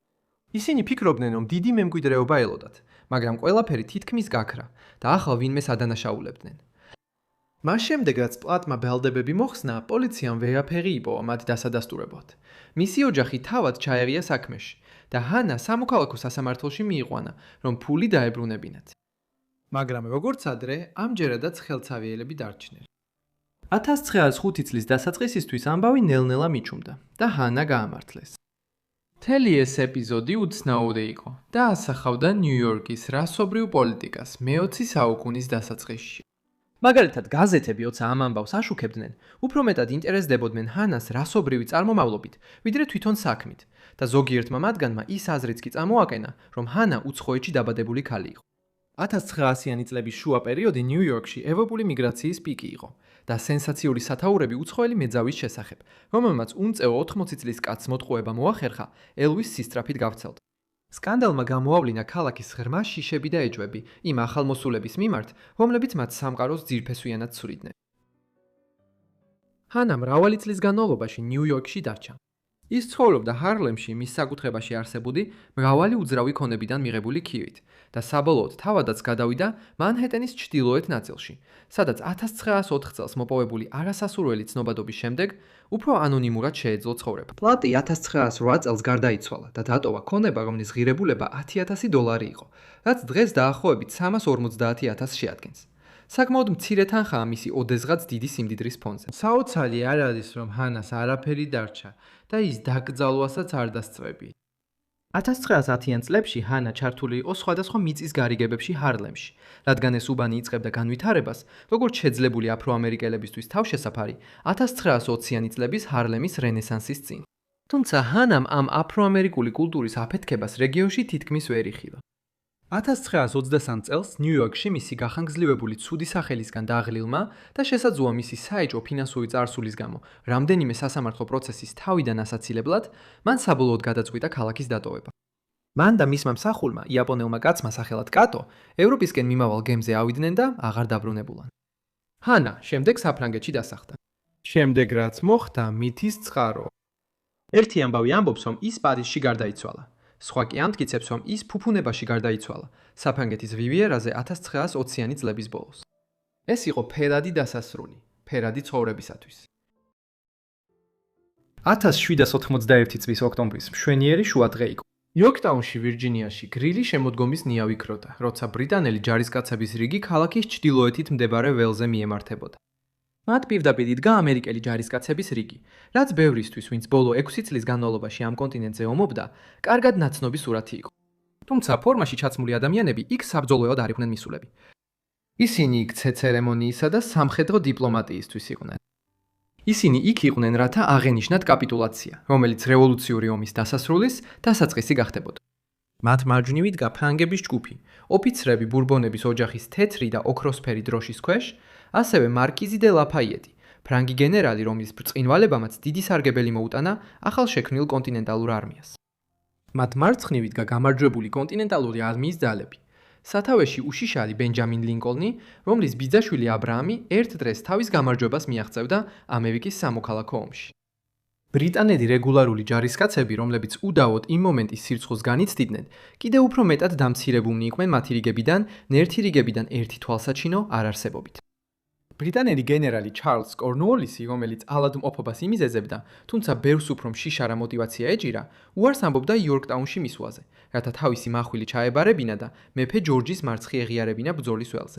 ისინი ფიქრობდნენ, რომ დიდი მემკვიდრეობა ელოდათ, მაგრამ ყველაფერი თითქმის გაქრა და ახლა ვინმეს ადანაშაულებდნენ. მას შემდეგ, რაც პლატმა ბრალდებები მოხსნა, პოლიციამ ვერაფერი იპოვა მათ დასადასტურებლად. მისი ოჯახი თავად ჩაერია საქმეში და ჰანა სამოქალაქო სასამართლოში მიიყვანა, რომ ფული დაებრუნებინათ. მაგრამ როგორც ადრე, ამჯერადაც ხელცავიელები დარჩნენ. 1905 წლის დასაწყისისთვის ამბავი ნელ-ნელა მიჩუმდა და ჰანა გაამართლეს. მთელი ეს ეპიზოდი უცნაური იყო და ასახავდა ნიუ-იორკის რასობრივ პოლიტიკას მე-20 საუკუნის დასაწყისში. მაგალითად, გაზეთები ოცა ამ ამბავს აშუქებდნენ, უფრო მეტად ინტერესდებოდნენ ჰანას რასობრივი წარმომავლობით, ვიდრე თვითონ საქმით და ზოგიერთმა მათგანმა ის აზრიც კი წამოაყენა, რომ ჰანა უცხოეთში დაბადებული ქალი იყო. 1900-იანი წლების შუა პერიოდი ნიუ-იორკში ევროპული მიგრაციის პიკი იყო და სენსაციური სათაურები უცხოელი მეძავის შესახებ, რომელმაც უმწეო 80 წლის კაცს მოტყუება მოახერხა, ელვის სისწრაფით გავცელდა. სკანდალმა გამოავლინა ქალაქის ღრმა შიშები და ეჭვები იმ ახალმოსულების მიმართ, რომლებიც მათ სამყაროს ძირფესვიანად ცვლიდნენ. ჰანა მრავალი წლის განმავლობაში ნიუ-იორკში დარჩა. ის ცხოვრობდა ჰარლემში მის საკუთრებაში არსებული მრავალი უძრავი ქონებიდან მიღებული ქივით და საბოლოოდ თავადაც გადავიდა მანჰეტენის ჩრდილოეთ ნაწილში, სადაც 1904 წელს მოპოვებული არასასურველი ცნობადობის შემდეგ უფრო ანონიმურად შეეძლო ცხოვრება. პლატი 1908 წელს გარდაიცვალა და დატოვა ქონება, რომლის ღირებულება $10,000 იყო, რაც დღეს დაახლოებით 350,000 შეადგენს. საკმაოდ მცირე თანხაა მისი ოდესღაც დიდი სიმდიდრის ფონზე. საოცარი არ არის, რომ ჰანას არაფერი დარჩა და ის დაკრძალვასაც არ დასწრები. 1910-იან წლებში ჰანა ჩართული იყო სხვადასხვა მიწის გარიგებებში ჰარლემში, რადგან ეს უბანი იწყებდა განვითარებას, როგორც შეძლებული აფროამერიკელებისთვის თავშესაფარი 1920-იანი წლების ჰარლემის რენესანსის წინ. თუმცა ჰანამ ამ აფროამერიკული კულტურის აფეთქებას რეგიონში თითქმის ვერ იხილა. 1923 წელს ნიუ-იორკში მისი გახანგრძლივებული ცუდი სახელისგან დაღლილმა და შესაძლოა მისი საეჭვო ფინანსური წარსულის გამო რამდენიმე სასამართლო პროცესის თავიდან ასაცილებლად, მან საბოლოოდ გადაწყვიტა ქალაქის დატოვება. მან და მისმა მსახურმა, იაპონელმა კაცმა სახელად კატო, ევროპისკენ მიმავალ გემზე ავიდნენ და აღარ დაბრუნებულან. ჰანა შემდეგ საფრანგეთში დასახლდა. შემდეგ რაც მოხდა, მითის წყარო. ერთი ამბავი ამბობს, რომ ის პარიზში გარდაიცვალა. სხვა კი ამტკიცებს, რომ ის ფუფუნებაში გარდაიცვალა, საფრანგეთის რივიერაზე 1920-იანი წლების ბოლოს. ეს იყო ფერადი დასასრული, ფერადი ცხოვრებისათვის. 1791 წლის ოქტომბრის მშვენიერი შუადღე იყო. იორკტაუნში, ვირჯინიაში, გრილი შემოდგომის ნია ვიქროდა, როცა ბრიტანელი ჯარისკაცების რიგი ქალაქის ჩრდილოეთით მდებარე ველზე მიემართებოდა. მათ პირდაპირ იდგა ამერიკელი ჯარისკაცების რიგი, რაც ბევრისთვის, ვინც ბოლო 6 წლის განმავლობაში ამ კონტინენტზე ომობდა, კარგად ნაცნობი სურათი იყო. თუმცა ფორმაში ჩაცმული ადამიანები იქ საბრძოლოოდ არ იყვნენ მისულები. ისინი იქ ცერემონიისა და სამხედრო დიპლომატიისთვის იყვნენ. ისინი იქ იყვნენ, რათა აღენიშნათ კაპიტულაცია, რომელიც რევოლუციური ომის დასასრულის დასაწყისი გახდებოდა. მათ მარჯვნივ იდგა ფრანგების ჯგუფი, ოფიცრები ბურბონების ოჯახის თეთრი და ოქროსფერი დროშის ქვეშ, ასევე მარკიზი დე ლაფაიეტი, ფრანგი გენერალი, რომლის ბრწყინვალებამაც დიდი სარგებელი მოუტანა ახალშექმნილ კონტინენტალურ არმიას. მათ მარცხნივ იდგა გამარჯვებული კონტინენტალური არმიის ძალები. სათავეში უშიშარი ბენჯამინ ლინკოლნი, რომლის ბიძაშვილი აბრაამი ერთ დღეს თავის გამარჯვებას მიაღწევდა ამერიკის სამოქალაქო ომში. ბრიტანელი რეგულარული ჯარისკაცები, რომლებიც უდავოდ იმ მომენტის სირცხულს განიცდიდნენ, კიდევ უფრო მეტად დამცირებულნი იყვნენ მათი რიგებიდან, ნერთი რიგებიდან ერთი თვალსაჩინო არ არსებობით. ბრიტანელი გენერალი ჩარლზ კორნუოლისი, რომელიც ალადმყოფობას იმიზეზებდა, თუმცა ბევრს უფრო მშიშარა მოტივაცია ეჭირა, უარს ამბობდა იორკტაუნში მისვლაზე, რათა თავისი მახვილი ჩაებარებინა და მეფე ჯორჯის მარცხი ეღიარებინა ბრძოლის ველზე.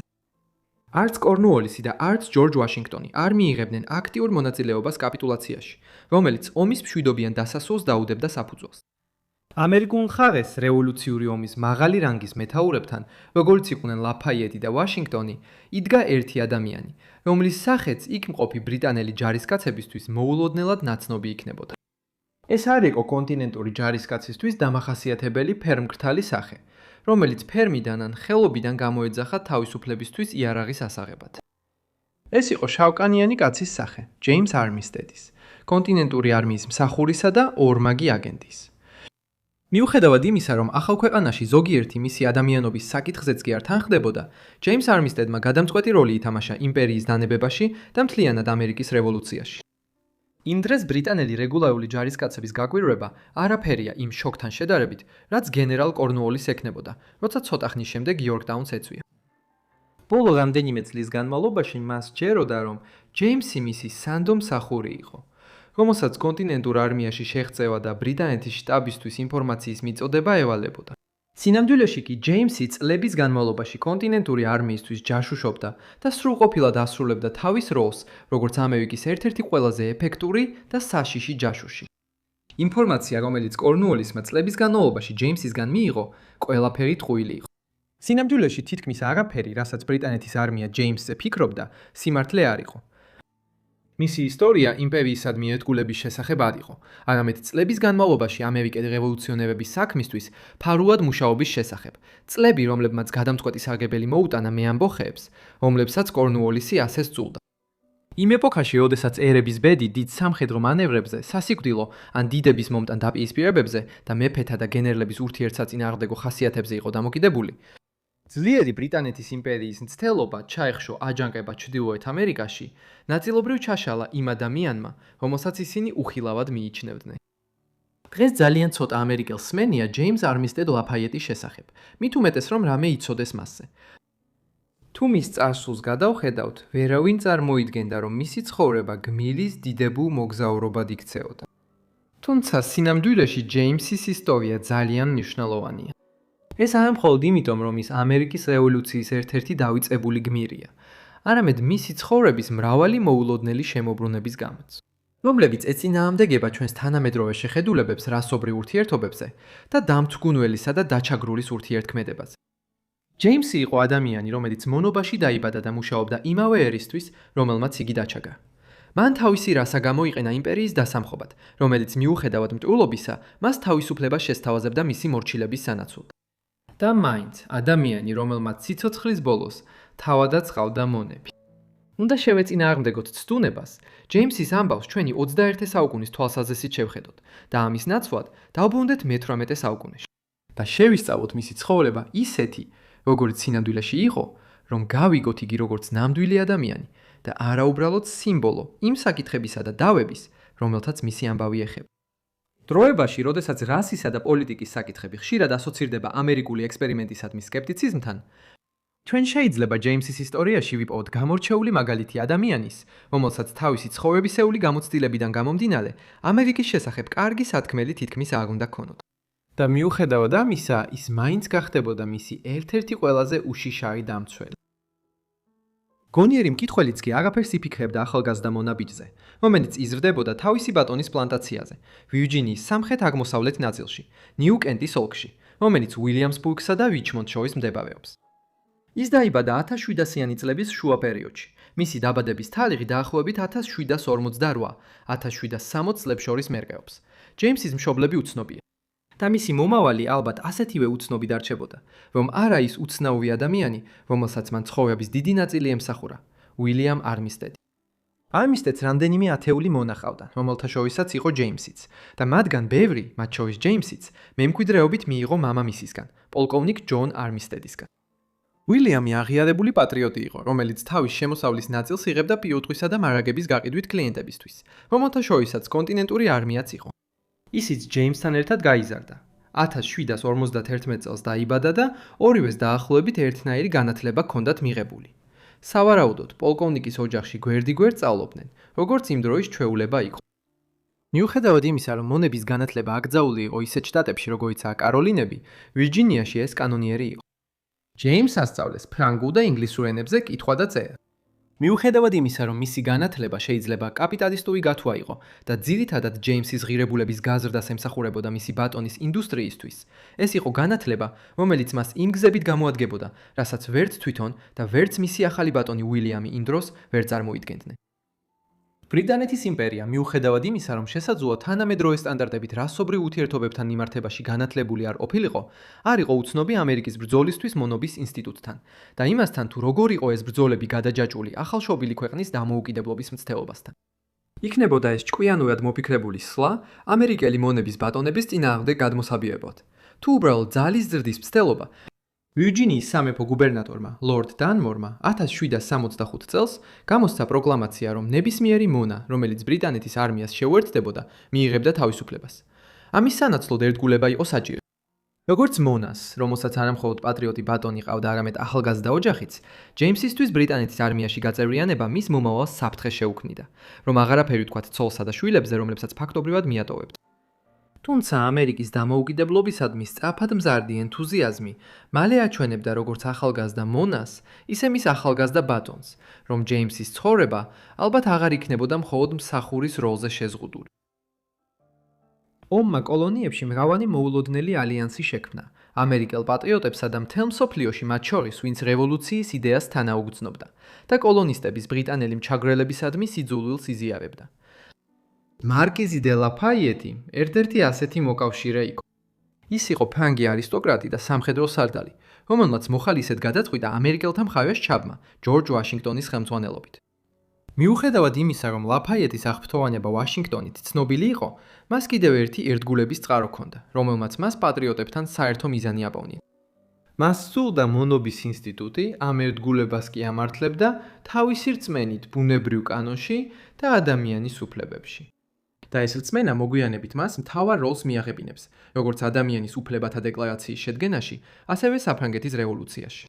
არც კორნუოლისი და არც ჯორჯ ვაშინგტონი არ მიიღებდნენ აქტიურ მონაწილეობას კაპიტულაციაში, რომელიც ომის მშვიდობიან დასასრულს დაუდებდა საფუძველს. ამერიკულ მხარეს რევოლუციური ომის მაღალი რანგის მეთაურებთან, როგორც იყვნენ ლაფაიეტი და ვაშინგტონი, იდგა ერთი ადამიანი, რომლის სახეც იქ მყოფი ბრიტანელი ჯარისკაცებისთვის მოულოდნელად ნაცნობი იქნებოდა. ეს არ იყო კონტინენტური ჯარისკაცისთვის დამახასიათებელი ფერმკრთალი სახე, რომელიც ფერმიდან ან ხელობიდან გამოეძახა თავისუფლებისთვის იარაღის ასაღებად. ეს იყო შავკანიანი კაცის სახე, ჯეიმს არმისტედის, კონტინენტური არმიის მსახურისა და ორმაგი აგენტის. მიუხედავად იმისა, რომ ახალ ქვეყანაში ზოგიერთი მისი ადამიანობის საკითხზეც კი არ თანხდებოდა, ჯეიმს არმისტედმა გადამწყვეტი როლი ითამაშა იმპერიის დანებებაში და მთლიანად ამერიკის რევოლუციაში. იმ დღეს ბრიტანელი რეგულარული ჯარისკაცების გაკვირვება არაფერია იმ შოქთან შედარებით, რაც გენერალ კორნუოლის ექნებოდა, როცა ცოტა ხნის შემდეგ იორკტაუნს ეწვია. ბოლო რამდენიმე წლის განმავლობაში მას ჯეროდა, რომ ჯეიმსი მისი სანდო მსახური იყო, რომელსაც კონტინენტურ არმიაში შეღწევა და ბრიტანეთის შტაბისთვის ინფორმაციის მიწოდება ევალებოდა. სინამდვილეში კი ჯეიმსი წლების განმავლობაში კონტინენტური არმიისთვის ჯაშუშობდა და სრულყოფილად ასრულებდა თავის როლს, როგორც ამერიკის ერთ-ერთი ყველაზე ეფექტური და საშიში ჯაშუში. ინფორმაცია, რომელიც კორნუოლისმა წლების განმავლობაში ჯეიმსისგან მიიღო, ყველაფერი ტყუილი იყო. სინამდვილეში თითქმის არაფერი, რასაც ბრიტანეთის არმია ჯეიმსზე ფიქრობდა, სიმართლე არ იყო. მისი ისტორია იმპერიისადმი ერთგულების შესახებ არ იყო, არამედ წლების განმავლობაში ამერიკელ რევოლუციონერების საქმისთვის ფარულად მუშაობის შესახებ. წლები, რომლებმაც გადამწყვეტი სარგებელი მოუტანა მე ამბოხეებს, რომლებსაც კორნუოლისი ასე სწულდა. იმ ეპოქაში, როდესაც ერების ბედი დიდ სამხედრო მანევრებზე, სასიკვდილო ან დიდების მომტან დაპირისპირებებზე და მეფეთა და გენერლების ურთიერთსაწინააღმდეგო ხასიათებზე იყო დამოკიდებული, ძლიერი ბრიტანეთის იმპერიის მცდელობა ჩაეხშო აჯანყება ჩრდილოეთ ამერიკაში, ნაწილობრივ ჩაშალა იმ ადამიანმა, რომელსაც ისინი უხილავად მიიჩნევდნენ. დღეს ძალიან ცოტა ამერიკელს სმენია ჯეიმს არმისტედ ლაფაიეტის შესახებ, მით უმეტეს რომ რამე იცოდეს მასზე. თუ მის წარსულს გადავხედავთ, ვერავინ წარმოიდგენდა, რომ მისი ცხოვრება გმირის დიდებულ მოგზაურობად იქცეოდა. თუმცა სინამდვილეში ჯეიმსის ისტორია ძალიან მნიშვნელოვანია. ეს არა მხოლოდ იმიტომ, რომ ის ამერიკის რევოლუციის ერთ-ერთი დავიწყებული გმირია, არამედ მისი ცხოვრების მრავალი მოულოდნელი შემოbrunების გამოც, რომლებიც ეწინააღმდეგება ჩვენს თანამედროვე შეხედულებებს რასობრივ ურთიერთობებზე და დამთგუნველისა და დაჩაგრულის ურთიერთქმედებაზე. ჯეიმსი იყო ადამიანი, რომელიც მონობაში დაიბადა და მუშაობდა იმავე ერისთვის, რომელმაც იგი დაჩაგა. მან თავისი რასა გამოიყენა იმპერიის დასამხობად, რომელიც მიუხედავად მტრულობისა, მას თავისუფლებას შესთავაზებდა მისი მორჩილების სანაცვლოდ. და მაინც ადამიანი, რომელმაც სიცოცხლის ბოლოს თავადაც ყავდა მონები. უნდა შევეწინააღმდეგოთ ცდუნებას, ჯეიმსის ამბავს ჩვენი 21 საუკუნის თვალსაზრისით შევხედოთ და ამის ნაცვლად დავბრუნდეთ მე-18 საუკუნეში. და შევისწავლოთ მისი ცხოვრება ისეთი, როგორც სინამდვილეში იყო, რომ გავიგოთ იგი როგორც ნამდვილი ადამიანი და არა უბრალოდ სიმბოლო იმ საკითხებისა და დავების, რომელთაც მისი ამბავი ეხება. დროებაში, როდესაც რასისა და პოლიტიკის საკითხები ხშირად ასოცირდება ამერიკული ექსპერიმენტისადმი სკეპტიციზმთან, ჩვენ შეიძლება ჯეიმსის ისტორიაში ვიპოვოთ გამორჩეული მაგალითი ადამიანის, რომელსაც თავისი ცხოვრებისეული გამოცდილებიდან გამომდინარე, ამერიკის შესახებ კარგი სათქმელი თითქმის არ უნდა ქონოდა. და მიუხედავად ამისა, ის მაინც გახდებოდა მისი ერთ-ერთი ყველაზე უშიშარი დამცველი. გონიერი მკითხველიც კი არაფერს იფიქრებდა ახალგაზრდა მონაბიჯზე, რომელიც იზრდებოდა თავისი ბატონის პლანტაციაზე, ვირჯინიის სამხრეთ-აღმოსავლეთ ნაწილში, ნიუ-კენტის ოლქში, რომელიც უილიამსბურგსა და რიჩმონდს შორის მდებარეობს. ის დაიბადა 1700-იანი წლების შუა პერიოდში. მისი დაბადების თარიღი დაახლოებით 1748-1760 წლებს შორის მერყეობს. ჯეიმსის მშობლები უცნობია. და მისი მომავალი ალბათ ასეთივე უცნობი დარჩებოდა, რომ არა ის უცნაური ადამიანი, რომელსაც მან ცხოვრების დიდი ნაწილი ემსახურა, უილიამ არმისტედი. არმისტედს რამდენიმე ათეული მონა ჰყავდა, რომელთა შორისაც იყო ჯეიმსიც, და მათგან ბევრი, მათ შორის ჯეიმსიც, მემკვიდრეობით მიიღო მამამისისგან, პოლკოვნიკ ჯონ არმისტედისგან. უილიამი აღიარებული პატრიოტი იყო, რომელიც თავის შემოსავლის ნაწილს იღებდა პირუტყვისა და მარაგების გაყიდვით კლიენტებისთვის, რომელთა შორისაც კონტინენტური არმიაც იყო. ისიც ჯეიმსთან ერთად გაიზარდა. 1751 წელს დაიბადა და ორივეს დაახლოებით ერთნაირი განათლება ჰქონდათ მიღებული. სავარაუდოდ, პოლკოვნიკის ოჯახში გვერდიგვერდ სწავლობდნენ, როგორც იმ დროის ჩვეულება იყო. მიუხედავად იმისა, რომ მონების განათლება აკრძალული იყო ისეთ შტატებში, როგორიცაა კაროლინები, ვირჯინიაში ეს კანონიერი იყო. ჯეიმს ასწავლეს ფრანგულ და ინგლისურ ენებზე კითხვა და წერა. მიუხედავად იმისა, რომ მისი განათლება შეიძლება კაპიტალისტური გათვა იყო და ძირითადად ჯეიმსის ღირებულების გაზრდას ემსახურებოდა მისი ბატონის ინდუსტრიისთვის, ეს იყო განათლება, რომელიც მას იმ გზებით გამოადგებოდა, რასაც ვერც თვითონ და ვერც მისი ახალი ბატონი უილიამი იმ დროს ვერ წარმოიდგენდნენ. ბრიტანეთის იმპერია, მიუხედავად იმისა, რომ შესაძლოა თანამედროვე სტანდარტებით რასობრივ ურთიერთობებთან მიმართებაში განათლებული არ ყოფილიყო, არ იყო უცნობი ამერიკის ბრძოლისთვის მონობის ინსტიტუტთან და იმასთან, თუ როგორ იყო ეს ბრძოლები გადაჯაჭვული ახალშობილი ქვეყნის დამოუკიდებლობის მცდელობასთან. იქნებოდა ეს ჭკვიანურად მოფიქრებული სვლა ამერიკელი მონების ბატონების წინააღმდეგ გადმოსაბიერებლად. თუ უბრალოდ ძალის ზრდის მცდელობა, ვირჯინიის სამეფო გუბერნატორმა, ლორდ დანმორმა 1765 წელს გამოსცა პროკლამაცია, რომ ნებისმიერი მონა, რომელიც ბრიტანეთის არმიას შეუერთდებოდა, მიიღებდა თავისუფლებას. ამის სანაცვლოდ ერთგულება იყო საჭირო. როგორც მონას, რომელსაც არამხოლოდ პატრიოტი ბატონი ყავდა, არამედ ახალგაზრდა ოჯახიც, ჯეიმსისთვის ბრიტანეთის არმიაში გაწევრიანება მის მომავალს საფრთხეს შეუქმნიდა, რომ აღარაფერი ვთქვათ ცოლსა და შვილებზე, რომლებსაც ფაქტობრივად მიატოვებდა. თუმცა ამერიკის დამოუკიდებლობისადმი სწრაფად მზარდი ენთუზიაზმი მალე აჩვენებდა როგორც ახალგაზრდა მონას, ისე მის ახალგაზრდა ბატონს, რომ ჯეიმსის ცხოვრება ალბათ აღარ იქნებოდა მხოლოდ მსახურის როლზე შეზღუდული. ომმა კოლონიებში მრავალი მოულოდნელი ალიანსი შექმნა, ამერიკელ პატრიოტებსა და მთელ მსოფლიოში მათ შორის, ვინც რევოლუციის იდეას თანაუგრძნობდა და კოლონისტების ბრიტანელი მჩაგვრელებისადმი სიძულვილს იზიარებდა. მარკიზი დე ლაფაიეტი ერთ-ერთი ასეთი მოკავშირე იყო. ის იყო ფრანგი არისტოკრატი და სამხედრო სარდალი, რომელმაც მოხალისედ გადაწყვიტა ამერიკელთა მხარეს ჩაბმა ჯორჯ ვაშინგტონის ხელმძღვანელობით. მიუხედავად იმისა, რომ ლაფაიეტის აღფრთოვანება ვაშინგტონით ცნობილი იყო, მას კიდევ ერთი ერთგულების წყარო ჰქონდა, რომელმაც მას პატრიოტებთან საერთო მიზანი აპოვნია. მას სძულდა მონობის ინსტიტუტი, ამ ერთგულებას კი ამართლებდა თავისი რწმენით ბუნებრივ კანონში და ადამიანის უფლებებში. და ეს რწმენა მოგვიანებით მას მთავარ როლს მიაღებინებს, როგორც ადამიანის უფლებათა დეკლარაციის შედგენაში, ასევე საფრანგეთის რევოლუციაში.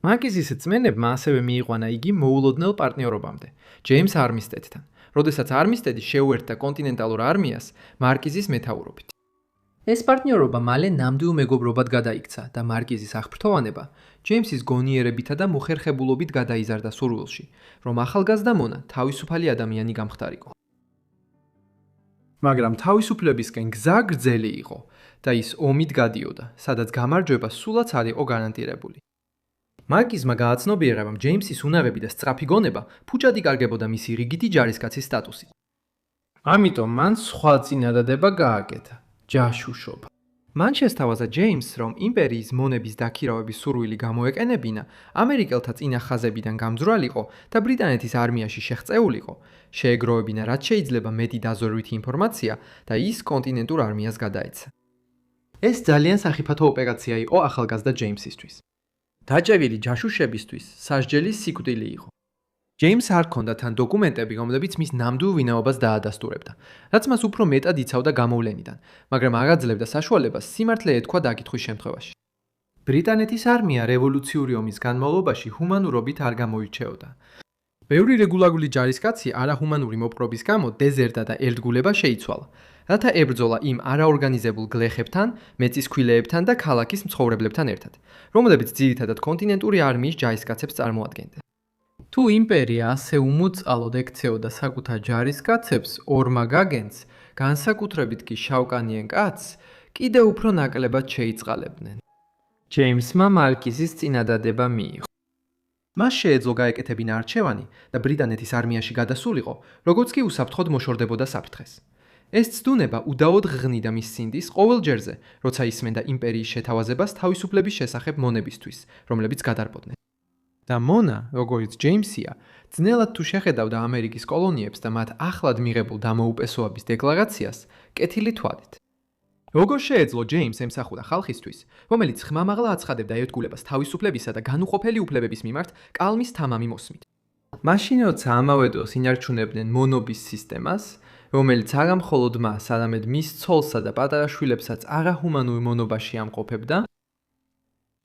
მარკიზის რწმენებმა ასევე მიიყვანა იგი მოულოდნელ პარტნიორობამდე, ჯეიმს არმისტედთან, როდესაც არმისტედი შეუერთდა კონტინენტალურ არმიას მარკიზის მეთაურობით. ეს პარტნიორობა მალე ნამდვილ მეგობრობად გადაიქცა და მარკიზის აღფრთოვანება ჯეიმსის გონიერებითა და მოხერხებულობით გადაიზარდა სურვილში, რომ ახალგაზრდა მონა თავისუფალი ადამიანი გამხდარიყო. მაგრამ თავისუფლებისკენ გზა გრძელი იყო და ის ომით გადიოდა, სადაც გამარჯვება სულაც არ იყო გარანტირებული. მარკიზმა გააცნობიერა, რომ ჯეიმსის უნარები და სწრაფი გონება ფუჭად იკარგებოდა მისი რიგითი ჯარისკაცის სტატუსით. ამიტომ მან სხვა წინადადება გააკეთა: ჯაშუშობა. მან შესთავაზა ჯეიმსს, რომ იმპერიის მონების დაქირავების სურვილი გამოეყენებინა, ამერიკელთა წინა ხაზებიდან გამძვრალიყო და ბრიტანეთის არმიაში შეღწეულიყო, შეეგროვებინა რაც შეიძლება მეტი დაზვერვითი ინფორმაცია და ის კონტინენტურ არმიას გადაეცა. ეს ძალიან სახიფათო ოპერაცია იყო ახალგაზრდა ჯეიმსისთვის. დაჭერილი ჯაშუშებისთვის სასჯელი სიკვდილი იყო. ჯეიმს არ ჰქონდა თან დოკუმენტები, რომლებიც მის ნამდვილ ვინაობას დაადასტურებდა, რაც მას უფრო მეტად იცავდა გამოვლენიდან, მაგრამ არ აძლევდა საშუალებას სიმართლე ეთქვა დაკითხვის შემთხვევაში. ბრიტანეთის არმია რევოლუციური ომის განმავლობაში ჰუმანურობით არ გამოირჩეოდა. ბევრი რეგულარული ჯარისკაცი არაჰუმანური მოპყრობის გამო დეზერტა და ერთგულება შეიცვალა, რათა ებრძოლა იმ არაორგანიზებულ გლეხებთან, მეწისქვილეებთან და ქალაქის მცხოვრებლებთან ერთად, რომლებიც ძირითადად კონტინენტური არმიის ჯარისკაცებს წარმოადგენდნენ. თუ იმპერია ასე უმოწალოდ ექცეოდა საკუთარ ჯარისკაცებს, ორმაგ აგენტს, განსაკუთრებით კი შავკანიან კაცს, კიდევ უფრო ნაკლებად შეიწყალებდნენ. ჯეიმსმა მარკიზის წინადადება მიიღო. მას შეეძლო გაეკეთებინა არჩევანი და ბრიტანეთის არმიაში გადასულიყო, როგორც კი უსაფრთხოდ მოშორდებოდა საფრთხეს. ეს ცდუნება უდაოდ ღღნიდა მის სინდის ყოველ ჯერზე, როცა ისმენდა იმპერიის შეთავაზებას თავისუფლების შესახებ მონებისთვის, რომლებიც გადარბოდნენ. და მონა, როგორც ჯეიმსია, ძნელად თუ შეხედავდა ამერიკის კოლონიებს და მათ ახლად მიღებულ დამოუპესოების დეკლარაციას, კეთილი თვალით. როგორ შეეძლო ჯეიმს ემსახურა ხალხისთვის, რომელიც ხმამაღლა აცხადებდა ერთგულებას თავისუფლებისა და განუყოფელი უფლებების მიმართ კალმის თამამი მოსმით. მაშინ როცა ამავე დროს ინარჩუნებდნენ მონობის სისტემას, რომელიც არა მხოლოდ მას, არამედ მის ცოლსა და პატარა შვილებსაც არაჰუმანურ მონობაში ამყოფებდა,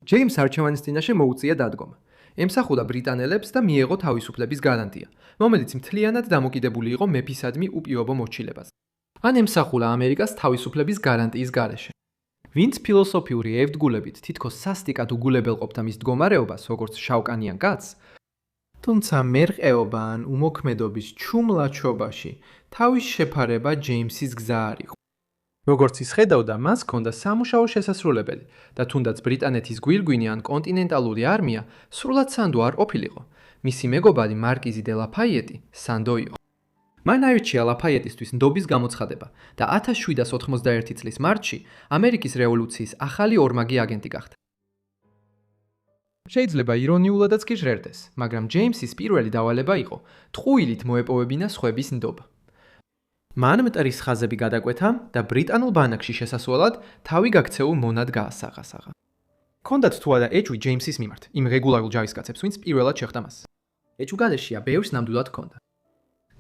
ჯეიმს არჩევანის წინაშე მოუწია დადგომა. ემსახურა ბრიტანელებს და მიეღო თავისუფლების გარანტია, რომელიც მთლიანად დამოკიდებული იყო მეფისადმი უპირობო მორჩილებაზე. ან ემსახურა ამერიკას თავისუფლების გარანტიის გარეშე. ვინც ფილოსოფიური ერთგულებით თითქოს სასტიკად უგულებელყოფდა მის მდგომარეობას, როგორც შავკანიან კაცს, თუმცა მერყეობა ან უმოქმედობის ჩუმლაჩობაში თავის შეფარება ჯეიმსის გზა არ იყო. როგორც ის ხედავდა, მას ჰქონდა სამუშაო შესასრულებელი და თუნდაც ბრიტანეთის გვირგვინი ან კონტინენტალური არმია სრულად სანდო არ ყოფილიყო. მისი მეგობარი მარკიზი დე ლაფაიეტი სანდო იყო. მან აირჩია ლაფაიეტისთვის ნდობის გამოცხადება და 1791 წლის მარტში ამერიკის რევოლუციის ახალი ორმაგი აგენტი გახდა. შეიძლება ირონიულადაც კი ჟღერდეს, მაგრამ ჯეიმსის პირველი დავალება იყო ტყუილით მოეპოვებინა სხვების ნდობა. მან მტრის ხაზები გადაკვეთა და ბრიტანულ ბანაკში შესასვლელად თავი გაქცეულ მონად გაასაღასაღა. ჰქონდათ თუ არა ეჭვი ჯეიმსის მიმართ, იმ რეგულარულ ჯარისკაცებს, ვინც პირველად შეხვდა მას. ეჭვგარეშეა ბევრს ნამდვილად ჰქონდა.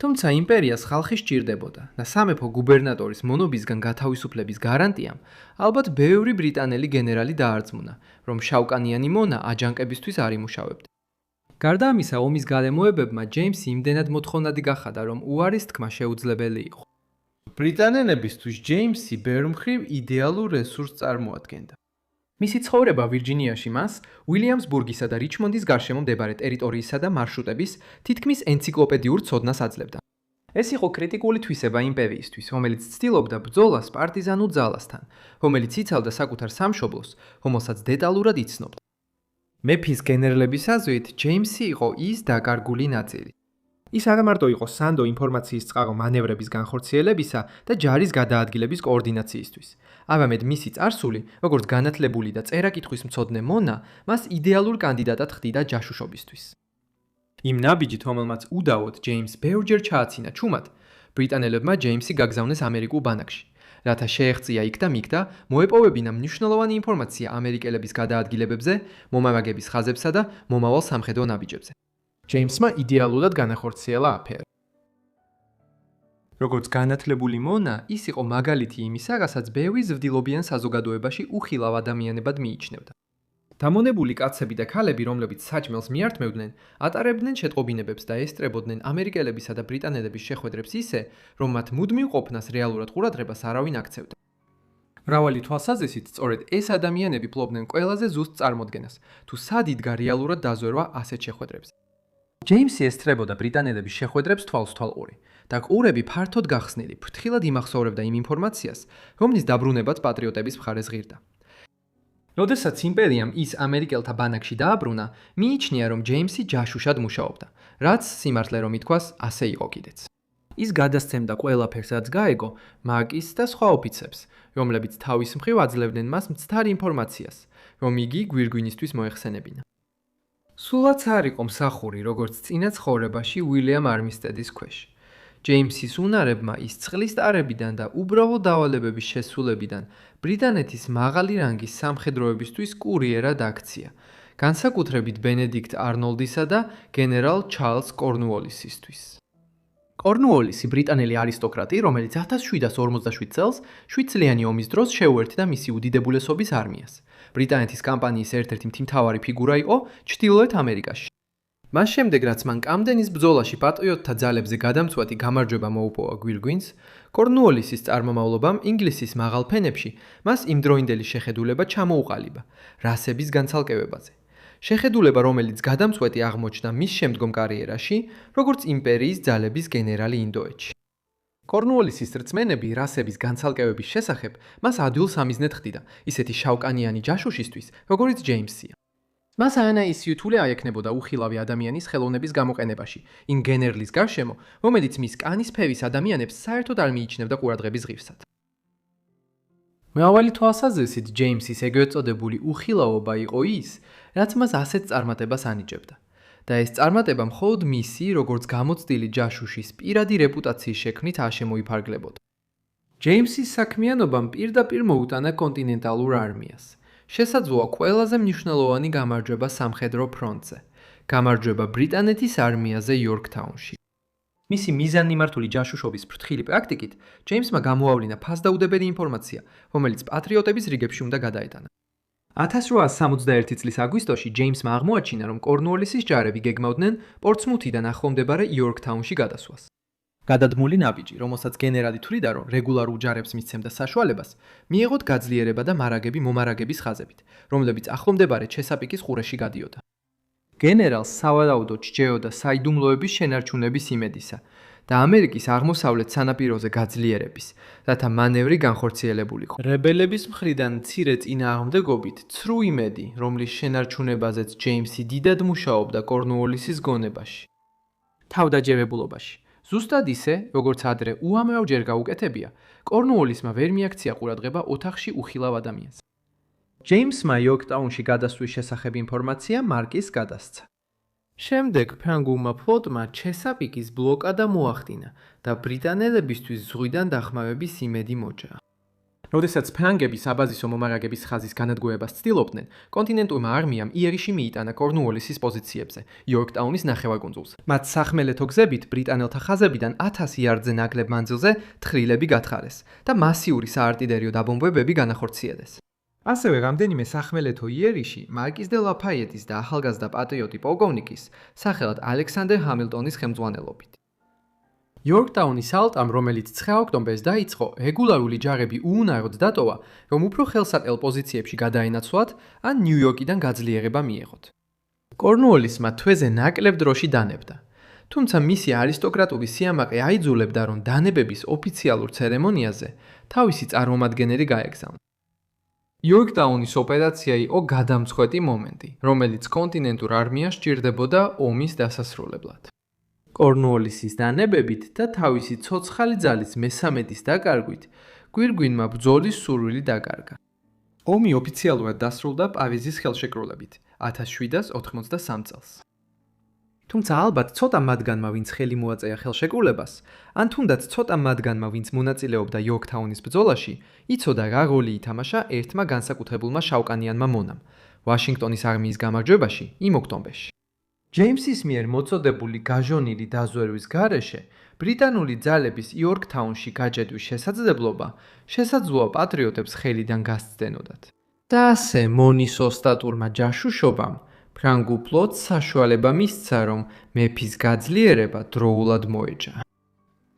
თუმცა იმპერიას ხალხი სჭირდებოდა და სამეფო გუბერნატორის მონობისგან გათავისუფლების გარანტიამ ალბათ ბევრი ბრიტანელი გენერალი დაარწმუნა, რომ შავკანიანი მონა აჯანყებისთვის არ იმუშავებდა. გარდა ამისა, ომის გარემოებებმა ჯეიმსი იმდენად მოთხოვნადი გახადა, რომ უარის თქმა შეუძლებელი იყო. ბრიტანელებისთვის ჯეიმსი ბევრ მხრივ იდეალურ რესურსს წარმოადგენდა. მისი ცხოვრება ვირჯინიაში მას უილიამსბურგისა და რიჩმონდის გარშემო მდებარე ტერიტორიისა და მარშრუტების თითქმის ენციკლოპედიურ ცოდნას აძლევდა. ეს იყო კრიტიკული თვისება იმპერიისთვის, რომელიც ცდილობდა ბრძოლას პარტიზანულ ძალასთან, რომელიც იცავდა საკუთარ სამშობლოს, რომელსაც დეტალურად იცნობდა. მეფის გენერლების აზრით, ჯეიმსი იყო ის დაკარგული ნაწილი. ის არა მარტო იყო სანდო ინფორმაციის წყარო მანევრების განხორციელებისა და ჯარის გადაადგილების კოორდინაციისთვის. არამედ მისი წარსული, როგორც განათლებული და წერა-კითხვის მცოდნე მონა, მას იდეალურ კანდიდატად ხდიდა ჯაშუშობისთვის. იმ ნაბიჯით, რომელმაც უდავოდ ჯეიმს ბევრჯერ ჩააცინა ჩუმად, ბრიტანელებმა ჯეიმსი გაგზავნეს ამერიკულ ბანაკში. რათა შეეღწია იქ და მიგ და მოეპოვებინა მნიშვნელოვანი ინფორმაცია ამერიკელების გადაადგილებებზე, მომარაგების ხაზებსა და მომავალ სამხედრო ნაბიჯებზე. ჯეიმსმა იდეალურად განახორციელა აფერა. როგორც განათლებული მონა, ის იყო მაგალითი იმისა, რასაც ბევრი ზრდილობიან საზოგადოებაში უხილავ ადამიანებად მიიჩნევდა. დამონებული კაცები და ქალები, რომლებიც საჭმელს მიართმევდნენ, ატარებდნენ შეტყობინებებს და ესწრებოდნენ ამერიკელებისა და ბრიტანელების შეხვედრებს ისე, რომ მათ მუდმივ ყოფნას რეალურად ყურადღებას არავინ აქცევდა. მრავალი თვალსაზრისით, სწორედ ეს ადამიანები ფლობდნენ ყველაზე ზუსტ წარმოდგენას, თუ სად იდგა რეალურად დაზვერვა ასეთ შეხვედრებზე. ჯეიმსი ესწრებოდა ბრიტანელების შეხვედრებს თვალსთვალ ორი და ყურები ფართოდ გახსნილი, ფრთხილად იმახსოვრებდა იმ ინფორმაციას, რომლის დაბრუნებაც პატრიოტების მხარეს ღირდა. როდესაც იმპერიამ ის ამერიკელთა ბანაკში დააბრუნა, მიიჩნია, რომ ჯეიმსი ჯაშუშად მუშაობდა, რაც სიმართლე რომ ითქვას, ასე იყო კიდეც. ის გადასცემდა ყველაფერს, რაც გაეგო, მარკის და სხვა ოფიცრებს, რომლებიც თავის მხრივ აძლევდნენ მას მცდარ ინფორმაციას, რომ იგი გვირგვინისთვის მოეხსენებინა. სულაც არ იყო მსახური, როგორც წინა ცხოვრებაში უილიამ არმისტედის ქვეშ. ჯეიმსის უნარებმა ის წყლის ტარებიდან და უბრალო დავალებების შესრულებიდან ბრიტანეთის მაღალი რანგის სამხედროებისთვის კურიერად აქცია, განსაკუთრებით ბენედიქტ არნოლდისა და გენერალ ჩარლზ კორნუოლისისთვის. კორნუოლისი ბრიტანელი არისტოკრატი, რომელიც 1747 წელს 7 წლიანი ომის დროს შეუერთდა მისი უდიდებულესობის არმიას. ბრიტანეთის კამპანიის ერთ-ერთი მთავარი ფიგურა იყო ჩრდილოეთ ამერიკაში. მას შემდეგ, რაც მან კამდენის ბრძოლაში პატრიოტთა ძალებზე გადამწყვეტი გამარჯვება მოუპოვა გვირგვინს, კორნუოლისის წარმომავლობამ ინგლისის მაღალ ფენებში მას იმდროინდელი შეხედულება ჩამოუყალიბა რასების განცალკევებაზე. შეხედულება, რომელიც გადამწყვეტი აღმოჩნდა მის შემდგომ კარიერაში, როგორც იმპერიის ძალების გენერალი ინდოეთში. კორნუოლისის რწმენები რასების განცალკევების შესახებ მას ადვილ სამიზნედ ხდიდა, ისეთი შავკანიანი ჯაშუშისთვის, როგორც ჯეიმსია. მას არანაირი სიუთულე აექნებოდა უხილავი ადამიანის ხელოვნების გამოყენებაში, იმ გენერლის გარშემო, რომელიც მის კანის ფერის ადამიანებს საერთოდ არ მიიჩნევდა ყურადღების ღირსად. მრავალი თვალსაზრისით ჯეიმსის ეგრეთ წოდებული უხილავობა იყო ის, რაც მას ასეთ წარმატებას ანიჭებდა. და ეს წარმატება მხოლოდ მისი, როგორც გამოცდილი ჯაშუშის პირადი რეპუტაციის შექმნით არ შემოიფარგლებოდა. ჯეიმსის საქმიანობამ პირდაპირ მოუტანა კონტინენტალურ არმიას. შესაძლოა ყველაზე მნიშვნელოვანი გამარჯვება სამხედრო ფრონტზე. გამარჯვება ბრიტანეთის არმიაზე იორკთაუნში. მისი მიზანმიმართული ჯაშუშობის ფრთხილი პრაქტიკით, ჯეიმსმა გამოავლინა ფასდაუდებელი ინფორმაცია, რომელიც პატრიოტების რიგებში უნდა გადაეტანა. 1861 წლის აგვისტოში ჯეიმსმა აღმოაჩინა, რომ კორნუოლისის ჯარები გეგმავდნენ პორტსმუთიდან ახლომდებარე იორკთაუნში გადასვლას. გადადგმული ნაბიჯი, რომელსაც გენერალი თვლიდა, რომ რეგულარულ ჯარებს მისცემდა საშუალებას, მიეღოთ გაძლიერება და მომარაგების ხაზებით, რომლებიც ახლომდებარე ჩესაპიკის ყურეში გადიოდა. გენერალს სავარაუდოდ სჯეროდა საიდუმლოების შენარჩუნების იმედისა და ამერიკის აღმოსავლეთ სანაპიროზე გაძლიერების, რათა მანევრი განხორციელებულიყო. რებელების მხრიდან მცირე წინააღმდეგობით ცრუ იმედი, რომლის შენარჩუნებაზეც ჯეიმსი დიდად მუშაობდა კორნუოლისის გონებაში. თავდაჯერებულობაში. ზუსტად ისე, როგორც ადრე უამრავჯერ გაუკეთებია, კორნუოლისმა ვერ მიაქცია ყურადღება ოთახში უხილავ ადამიანს. ჯეიმსმა იორკტაუნში გადასვლის შესახებ ინფორმაცია მარკის გადასცა. შემდეგ ფრანგულმა ფლოტმა ჩესაპიკის ბლოკადა მოახდინა და ბრიტანელებისთვის ზღვიდან დახმარების იმედი მოჭრა. როდესაც ფრანგები საბაზისო მომარაგების ხაზის განადგურებას ცდილობდნენ, კონტინენტურმა არმიამ იერიში მიიტანა კორნუოლისის პოზიციებზე, იორკტაუნის ნახევარკუნძულზე. მათ სახმელეთო გზებით ბრიტანელთა ხაზებიდან 1000 იარდზე ნაკლებ მანძილზე თხრილები გათხარეს და მასიური საარტილერიო დაბომბვებები განახორციელეს. ასევე რამდენიმე სახმელეთო იერიში მარკიზ დე ლაფაიეტის და ახალგაზრდა პატრიოტი პოლკოვნიკის, სახელად ალექსანდერ ჰამილტონის ხელმძღვანელობით. იორკტაუნის ალტამ, რომელიც 9 ოქტომბერს დაიწყო, რეგულარული ჯარები უუნაროდ დატოვა, რომ უფრო ხელსაყრელ პოზიციებში გადაენაცვლათ ან ნიუ-იორკიდან გაძლიერება მიეღოთ. კორნუოლისმა თვეზე ნაკლებ დროში დანებდა. თუმცა მისი არისტოკრატული სიამაყე აიძულებდა, რომ დანებების ოფიციალურ ცერემონიაზე თავისი წარმომადგენელი გაეგზავნა. იორკტაუნის ოპერაცია იყო გადამწყვეტი მომენტი, რომელიც კონტინენტურ არმიას სჭირდებოდა ომის დასასრულებლად. კორნუოლისის დანებებით და თავისი ცოცხალი ძალის მესამედის დაკარგვით, გვირგვინმა ბრძოლის სურვილი დაკარგა. ომი ოფიციალურად დასრულდა პარიზის ხელშეკრულებით 1783 წელს. თუმცა ალბათ ცოტა მათგანმა, ვინც ხელი მოაწეა ხელშეკრულებას, ან თუნდაც ცოტა მათგანმა, ვინც მონაწილეობდა იორკთაუნის ბრძოლაში, იცოდა რა როლი ითამაშა ერთმა განსაკუთრებულმა შავკანიანმა მონამ, ვაშინგტონის არმიის გამარჯვებაში იმ ოქტომბერში. ჯეიმსის მიერ მოწოდებული გაჟონილი დაზვერვის გარეშე, ბრიტანული ძალების იორკთაუნში გაჭედვის შესაძლებლობა შესაძლოა პატრიოტებს ხელიდან გასცდენოდათ. და ასე მონის ოსტატურმა ჯაშუშობამ ფრანგულ ფლოტს საშუალება მისცა, რომ მეფის გაძლიერება დროულად მოეჯა.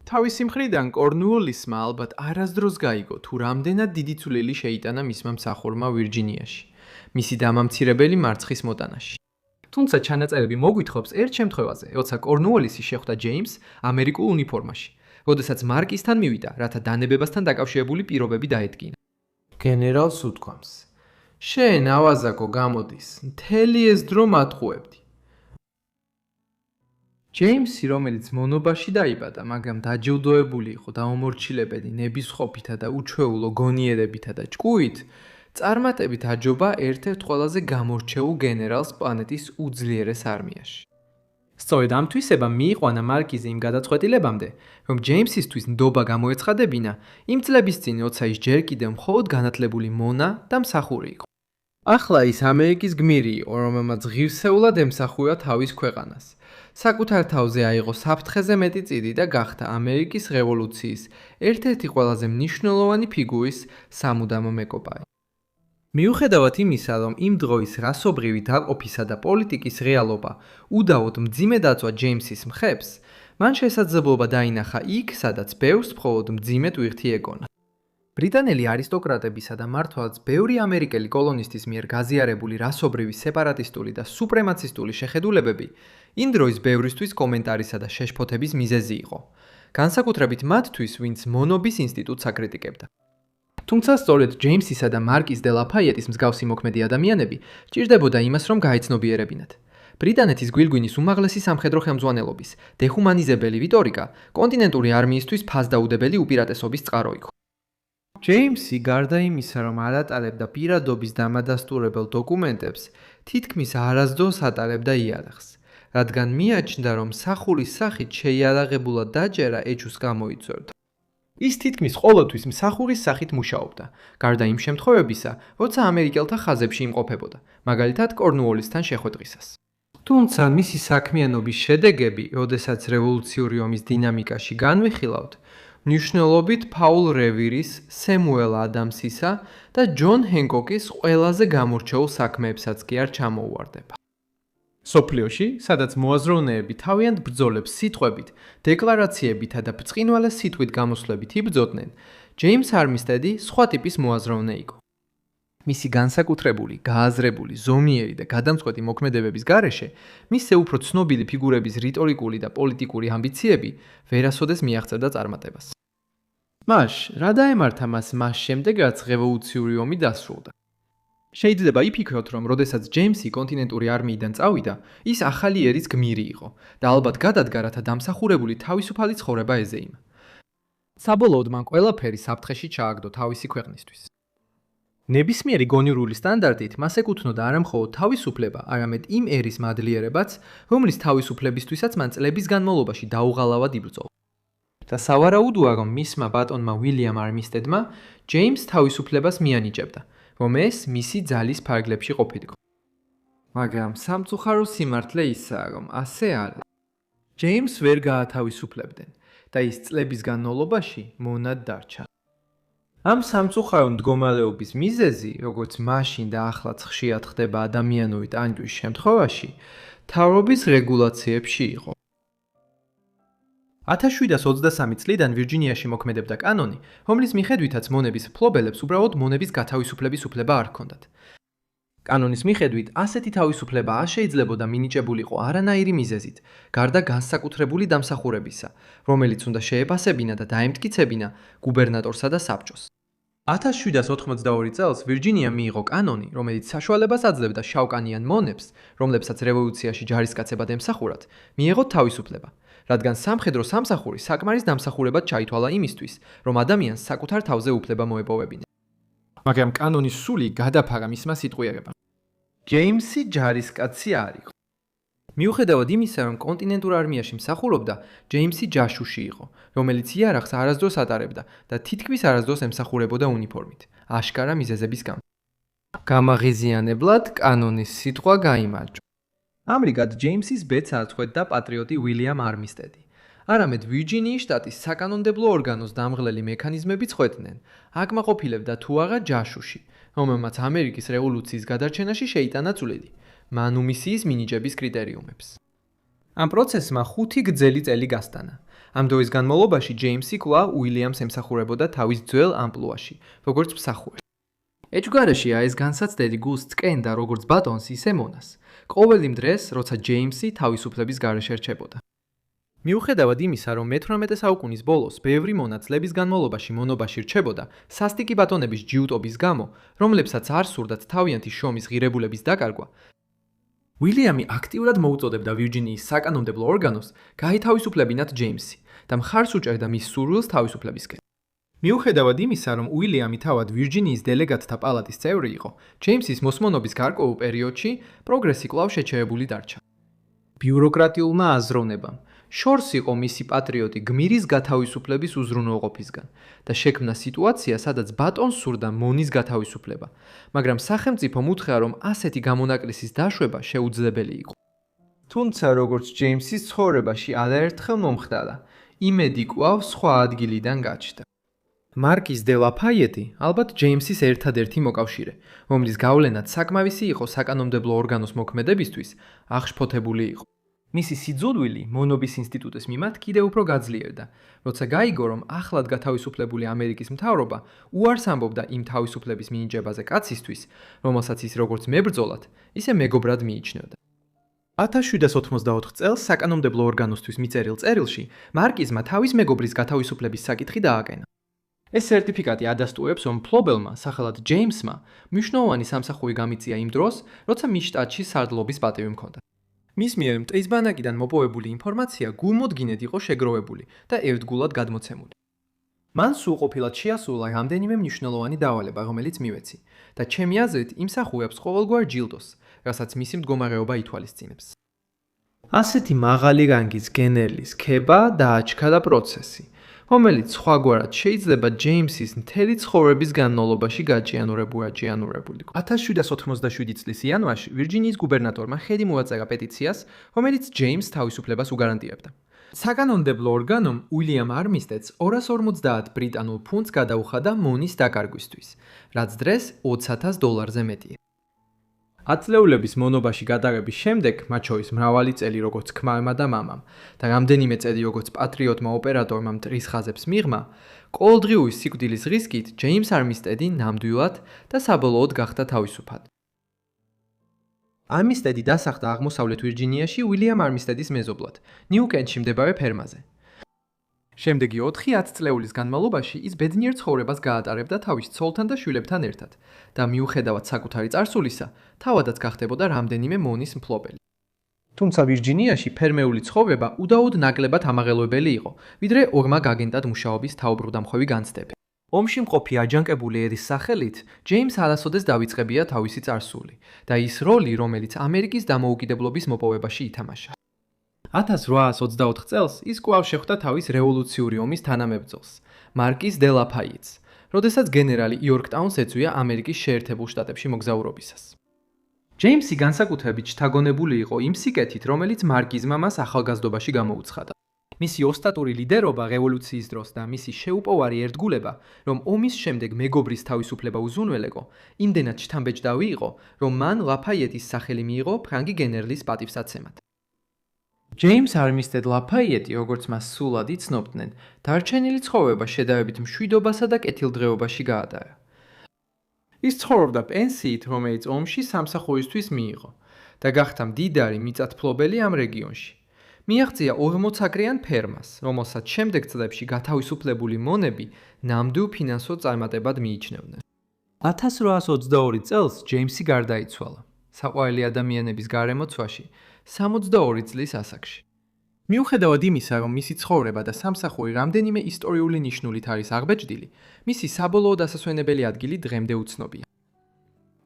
თავისი მხრიდან კორნუოლისმა ალბათ არასდროს გაიგო, თუ რამდენად დიდი წვლილი შეიტანა მისმა მსახურმა ვირჯინიაში, მისი დამამცირებელი მარცხის მოტანაში. თუმცა ჩანაწერები მოგვითხრობს ერთ შემთხვევაზე, როცა კორნუოლისი შეხვდა ჯეიმს ამერიკულ უნიფორმაში, როდესაც მარკისთან მივიდა, რათა დანებებასთან დაკავშირებული პირობები დაედგინა. გენერალს უთქვამს: შენ ავაზაკო გამოდის, მთელი ეს დრო მატყუებდი. ჯეიმსი, რომელიც მონობაში დაიბადა, მაგრამ დაჯილდოებული იყო დაუმორჩილებელი ნებისყოფითა და უჩვეულო გონიერებითა და ჭკუით, წარმატებით აჯობა ერთ-ერთ ყველაზე გამორჩეულ გენერალს პლანეტის უძლიერეს არმიაში. სწორედ ამ თვისებამ მიიყვანა მარკიზი იმ გადაწყვეტილებამდე, რომ ჯეიმსისთვის ნდობა გამოეცხადებინა იმ წლების წინ, როცა ის ჯერ კიდევ მხოლოდ განათლებული მონა და მსახური იყო. ახლა ის ამერიკის გმირი იყო, რომელმაც ღირსეულად ემსახურა თავის ქვეყანას. საკუთარ თავზე აიღო საფრთხეზე მეტი წიდი და გახდა ამერიკის რევოლუციის ერთ-ერთი ყველაზე მნიშვნელოვანი ფიგურის სამუდამო მეკობარი. მიუხედავად იმისა, რომ იმ დროის რასობრივი დაყოფისა და პოლიტიკის რეალობა უდავოდ მძიმე დაწვა ჯეიმსის მხებს, მან შესაძლებლობა დაინახა იქ, სადაც ბევრს მხოლოდ მძიმე ტვირთი ეგონა. ბრიტანელი არისტოკრატებისა და მართლაც ბევრი ამერიკელი კოლონისტის მიერ გაზიარებული რასობრივი სეპარატისტული და სუპრემაცისტული შეხედულებები იმ დროის ბევრისთვის კომენტარისა და შეშფოთების მიზეზი იყო, განსაკუთრებით მათთვის, ვინც მონობის ინსტიტუტს აკრიტიკებდა. თუმცა სწორედ ჯეიმსისა და მარკიზ დე ლაფაიეტის მსგავსი მოქმედი ადამიანები ჭირდებოდა იმას, რომ გაეცნობიერებინათ. ბრიტანეთის გვირგვინის უმაღლესი სამხედრო ხელმძღვანელობის დეჰუმანიზებელი რიტორიკა კონტინენტური არმიისთვის ფასდაუდებელი უპირატესობის წყარო იყო. ჯეიმსი გარდა იმისა, რომ არ ატარებდა პირადობის დამადასტურებელ დოკუმენტებს, თითქმის არასდროს ატარებდა იარაღს, რადგან მიაჩნდა, რომ მსახურის სახით შეიარაღებულად დაჯერა ეჭვს გამოიწვევდა. ის თითქმის ყოველთვის მსახურის სახით მუშაობდა, გარდა იმ შემთხვევებისა, როცა ამერიკელთა ხაზებში იმყოფებოდა, მაგალითად კორნუოლისთან შეხვედრისას. თუმცა მისი საქმიანობის შედეგები, როდესაც რევოლუციური ომის დინამიკაში განვიხილავთ, მნიშვნელობით ფაულ რევირის, სემუელ ადამსისა და ჯონ ჰენკოკის ყველაზე გამორჩეულ საქმეებსაც კი არ ჩამოუვარდება. სოფლიოში, სადაც მოაზროვნეები თავიანთ ბრძოლებს სიტყვებით, დეკლარაციებითა და ბრწყინვალე სიტყვით გამოსვლებით იბრძოდნენ, ჯეიმს არმისტედი სხვა ტიპის მოაზროვნე იყო. მისი განსაკუთრებული, გააზრებული, ზომიერი და გადამწყვეტი მოქმედებების გარეშე, მისზე უფრო ცნობილი ფიგურების რიტორიკული და პოლიტიკური ამბიციები ვერასოდეს მიაღწევდა წარმატებას. მას, რა დაემართა მას შემდეგ, რაც რევოლუციური ომი დასრულდა? შეიძლება იფიქროთ, რომ როდესაც ჯეიმსი კონტინენტური არმიიდან წავიდა, ის ახალი ერის გმირი იყო და ალბათ გადადგა, რათა დამსახურებული თავისუფალი ცხოვრება ეძეიმა. საბოლოოდ მან ყველაფერი საფრთხეში ჩააგდო თავისი ქვეყნისთვის. ნებისმიერი გონივრული სტანდარტით მას ეკუთვნოდა არა მხოლოდ თავისუფლება, არამედ იმ ერის მადლიერებაც, რომლის თავისუფლებისთვისაც მან წლების განმავლობაში დაუღალავად იბრძოლა. და სავარაუდოა, რომ მისმა ბატონმა უილიამ არმისტედმა ჯეიმს თავისუფლებას მიანიჭებდა, რომ ეს მისი ძალის ფარგლებში ყოფილიყო. მაგრამ სამწუხარო სიმართლე ისაა, რომ ასე არა. ჯეიმს ვერ გაათავისუფლებდნენ და ის წლების განმავლობაში მონად დარჩა. ამ სამწუხარო მდგომარეობის მიზეზი, როგორც მაშინ და ახლაც ხშირად ხდება ადამიანური ტანჯვის შემთხვევაში, მთავრობის რეგულაციებში იყო. 1723 წლიდან ვირჯინიაში მოქმედებდა კანონი, რომლის მიხედვითაც მონების მფლობელებს უბრალოდ მონების გათავისუფლების უფლება არ ჰქონდათ. კანონის მიხედვით, ასეთი თავისუფლება არ შეიძლებოდა მინიჭებულიყო არანაირი მიზეზით, გარდა განსაკუთრებული დამსახურებისა, რომელიც უნდა შეეფასებინა და დაემტკიცებინა გუბერნატორსა და საბჭოს. 1782 წელს ვირჯინია მიიღო კანონი, რომელიც საშუალებას აძლევდა შავკანიან მონებს, რომლებსაც რევოლუციაში ჯარისკაცებად ემსახურათ, მიეღოთ თავისუფლება, რადგან სამხედრო სამსახური საკმარის დამსახურებად ჩაითვალა იმისთვის, რომ ადამიანს საკუთარ თავზე უფლება მოეპოვებინა. მაგრამ კანონის სული გადაფარა მისმა სიტყვიერებამ. ჯეიმსი ჯარისკაცი არ იყო. მიუხედავად იმისა, რომ კონტინენტურ არმიაში მსახურობდა, ჯეიმსი ჯაშუში იყო, რომელიც იარაღს არასდროს ატარებდა და თითქმის არასდროს ემსახურებოდა უნიფორმით, აშკარა მიზეზების გამო. გამაღიზიანებლად კანონის სიტყვა გაიმარჯვა. ამრიგად, ჯეიმსის ბედს აწყვეტდა პატრიოტი უილიამ არმისტედი. არამედ ვირჯინიის შტატის საკანონმდებლო ორგანოს დამღლელი მექანიზმები წყვეტდნენ, აკმაყოფილებდა თუ არა ჯაშუში, რომელმაც ამერიკის რევოლუციის გადარჩენაში შეიტანა წვლილი, მან უმისიის მინიჭების კრიტერიუმებს. ამ პროცესმა 5 გრძელი წელი გასტანა. ამ დროის განმავლობაში ჯეიმსი კვლავ უილიამს ემსახურებოდა თავის ძველ ამპლუაში, როგორც მსახურში. ეჭვგარეშე ეს განსაცდელი გულს წკენდა როგორც ბატონს, ისე მონას. ყოველ იმ დღეს, როცა ჯეიმსი თავისუფლების გარეშე რჩებოდა. მიუხედავად იმისა, რომ მე-18 საუკუნის ბოლოს ბევრი მონა წლების განმავლობაში მონობაში რჩებოდა, სასტიკი ბატონების ჯიუტობის გამო, რომლებსაც არ სურდათ თავიანთი შრომის ღირებულების დაკარგვა, უილიამი აქტიურად მოუწოდებდა ვირჯინიის საკანონმდებლო ორგანოს გაითავისუფლებინათ ჯეიმსი და მხარს უჭერდა მის სურვილს თავისუფლებისკენ. მიუხედავად იმისა, რომ უილიამი თავად ვირჯინიის დელეგატთა პალატის წევრი იყო, ჯეიმსის მოსმენობის გარკვეულ პერიოდში პროგრესი კვლავ შეჩერებული დარჩა. ბიუროკრატიულმა აზროვნებამ შორს იყო მისი პატრიოტი გმირის გათავისუფლების უზრუნველყოფისგან და შექმნა სიტუაცია, სადაც ბატონს სურდა მონის გათავისუფლება, მაგრამ სახელმწიფომ უთხრა, რომ ასეთი გამონაკლისის დაშვება შეუძლებელი იყო. თუმცა, როგორც ჯეიმსის ცხოვრებაში არაერთხელ მომხდარა, იმედი კვლავ სხვა ადგილიდან გაჩნდა. მარკიზ დე ლაფაიეტი ალბათ ჯეიმსის ერთადერთი მოკავშირე, რომლის გავლენაც საკმარისი იყო საკანონმდებლო ორგანოს მოქმედებისთვის, აღშფოთებული იყო. მისი სიძულვილი მონობის ინსტიტუტის მიმართ კიდევ უფრო გაძლიერდა, როცა გაიგო, რომ ახლად გათავისუფლებული ამერიკის მთავრობა უარს ამბობდა იმ თავისუფლების მინიჭებაზე კაცისთვის, რომელსაც ის როგორც მებრძოლად, ისე მეგობრად მიიჩნევდა. 1784 წელს საკანონმდებლო ორგანოსთვის მიწერილ წერილში მარკიზმა თავის მეგობრის გათავისუფლების საკითხი დააკენა. ეს სერტიფიკატი ადასტურებს, რომ მფლობელმა, სახელად ჯეიმსმა, მნიშვნელოვანი სამსახური გამიწია იმ დროს, როცა მის შტატში სარდლობის პატივი ჰქონდა. მის მიერ მტრის ბანაკიდან მოპოვებული ინფორმაცია გულმოდგინედ იყო შეგროვებული და ერთგულად გადმოცემული. მან სრულყოფილად შეასრულა რამდენიმე მნიშვნელოვანი დავალება, რომელიც მივეცი და ჩემი აზრით იმსახურებს ყოველგვარ ჯილდოს, რასაც მისი მდგომარეობა ითვალისწინებს. ასეთი მაღალი რანგის გენერლის ქება დააჩქარა პროცესი, რომელიც სხვაგვარად შეიძლება ჯეიმსის მთელი ცხოვრების განმავლობაში გაჭიანურებულიყო. 1787 წლის იანვარში ვირჯინიის გუბერნატორმა ხელი მოაწერა პეტიციას, რომელიც ჯეიმს თავისუფლებას უგარანტირებდა. საკანონმდებლო ორგანომ უილიამ არმისტედს 250 ბრიტანულ ფუნტს გადაუხადა მონის დაკარგვისთვის, რაც დღეს $20,000-ზე მეტია. ათწლეულების მონობაში გადაღების შემდეგ, მათ შორის მრავალი წელი როგორც ქმარმა და მამამ და რამდენიმე წელი როგორც პატრიოტმა ოპერატორმა მტრის ხაზებს მიღმა, ყოველდღიური სიკვდილის რისკით ჯეიმს არმისტედი ნამდვილად და საბოლოოდ გახდა თავისუფად. არმისტედი დასახლდა აღმოსავლეთ ვირჯინიაში უილიამ არმისტედის მეზობლად, ნიუ-კენტში მდებარე ფერმაზე. შემდეგი 4-10 წლეულის განმავლობაში ის ბედნიერ ცხოვრებას გაატარებდა თავის ცოლთან და შვილებთან ერთად და მიუხედავად საკუთარი წარსულისა, თავადაც გახდებოდა რამდენიმე მონის მფლობელი. თუმცა ვირჯინიაში ფერმეული ცხოვრება უდაოდ ნაკლებად ამაღელვებელი იყო, ვიდრე ორმაგ აგენტად მუშაობის თავბრუდამხვევი განცდები. ომში მყოფი აჯანყებული ერის სახელით, ჯეიმს არასოდეს დავიწყებია თავისი წარსული და ის როლი, რომელიც ამერიკის დამოუკიდებლობის მოპოვებაში ითამაშა. 1824 წელს ის კვლავ შეხვდა თავის რევოლუციური ომის თანამებრძოლს, მარკიზ დე ლაფაიეტს, როდესაც გენერალი იორკტაუნს ეწვია ამერიკის შეერთებულ შტატებში მოგზაურობისას. ჯეიმსი განსაკუთრებით შთაგონებული იყო იმ სიკეთით, რომელიც მარკიზმა მას ახალგაზრდობაში გამოუცხადა. მისი ოსტატური ლიდერობა რევოლუციის დროს და მისი შეუპოვარი ერთგულება, რომ ომის შემდეგ მეგობრის თავისუფლება უზრუნველეყო, იმდენად შთამბეჭდავი იყო, რომ მან ლაფაიეტის სახელი მიიღო ფრანგი გენერლის პატივსაცემად. ჯეიმს არმისტედ ლაფაიეტი, როგორც მას სულად იცნობდნენ, დარჩენილი ცხოვრება შედარებით მშვიდობასა და კეთილდღეობაში გაატარა. ის ცხოვრობდა პენსიით, რომელიც ომში სამსახურისთვის მიიღო და გახდა მდიდარი მიწათმფლობელი ამ რეგიონში. მიაღწია 40 ფერმას, რომელსაც შემდეგ წლებში გათავისუფლებული მონები ნამდვილ ფინანსურ წარმატებად მიიჩნევდნენ. 1822 წელს ჯეიმსი გარდაიცვალა, საყვარელი ადამიანების გარემოცვაში 62 წლის ასაკში. მიუხედავად იმისა, რომ მისი ცხოვრება და სამსახური რამდენიმე ისტორიული ნიშნულით არის აღბეჭდილი, მისი საბოლოო დასასვენებელი ადგილი დღემდე უცნობია.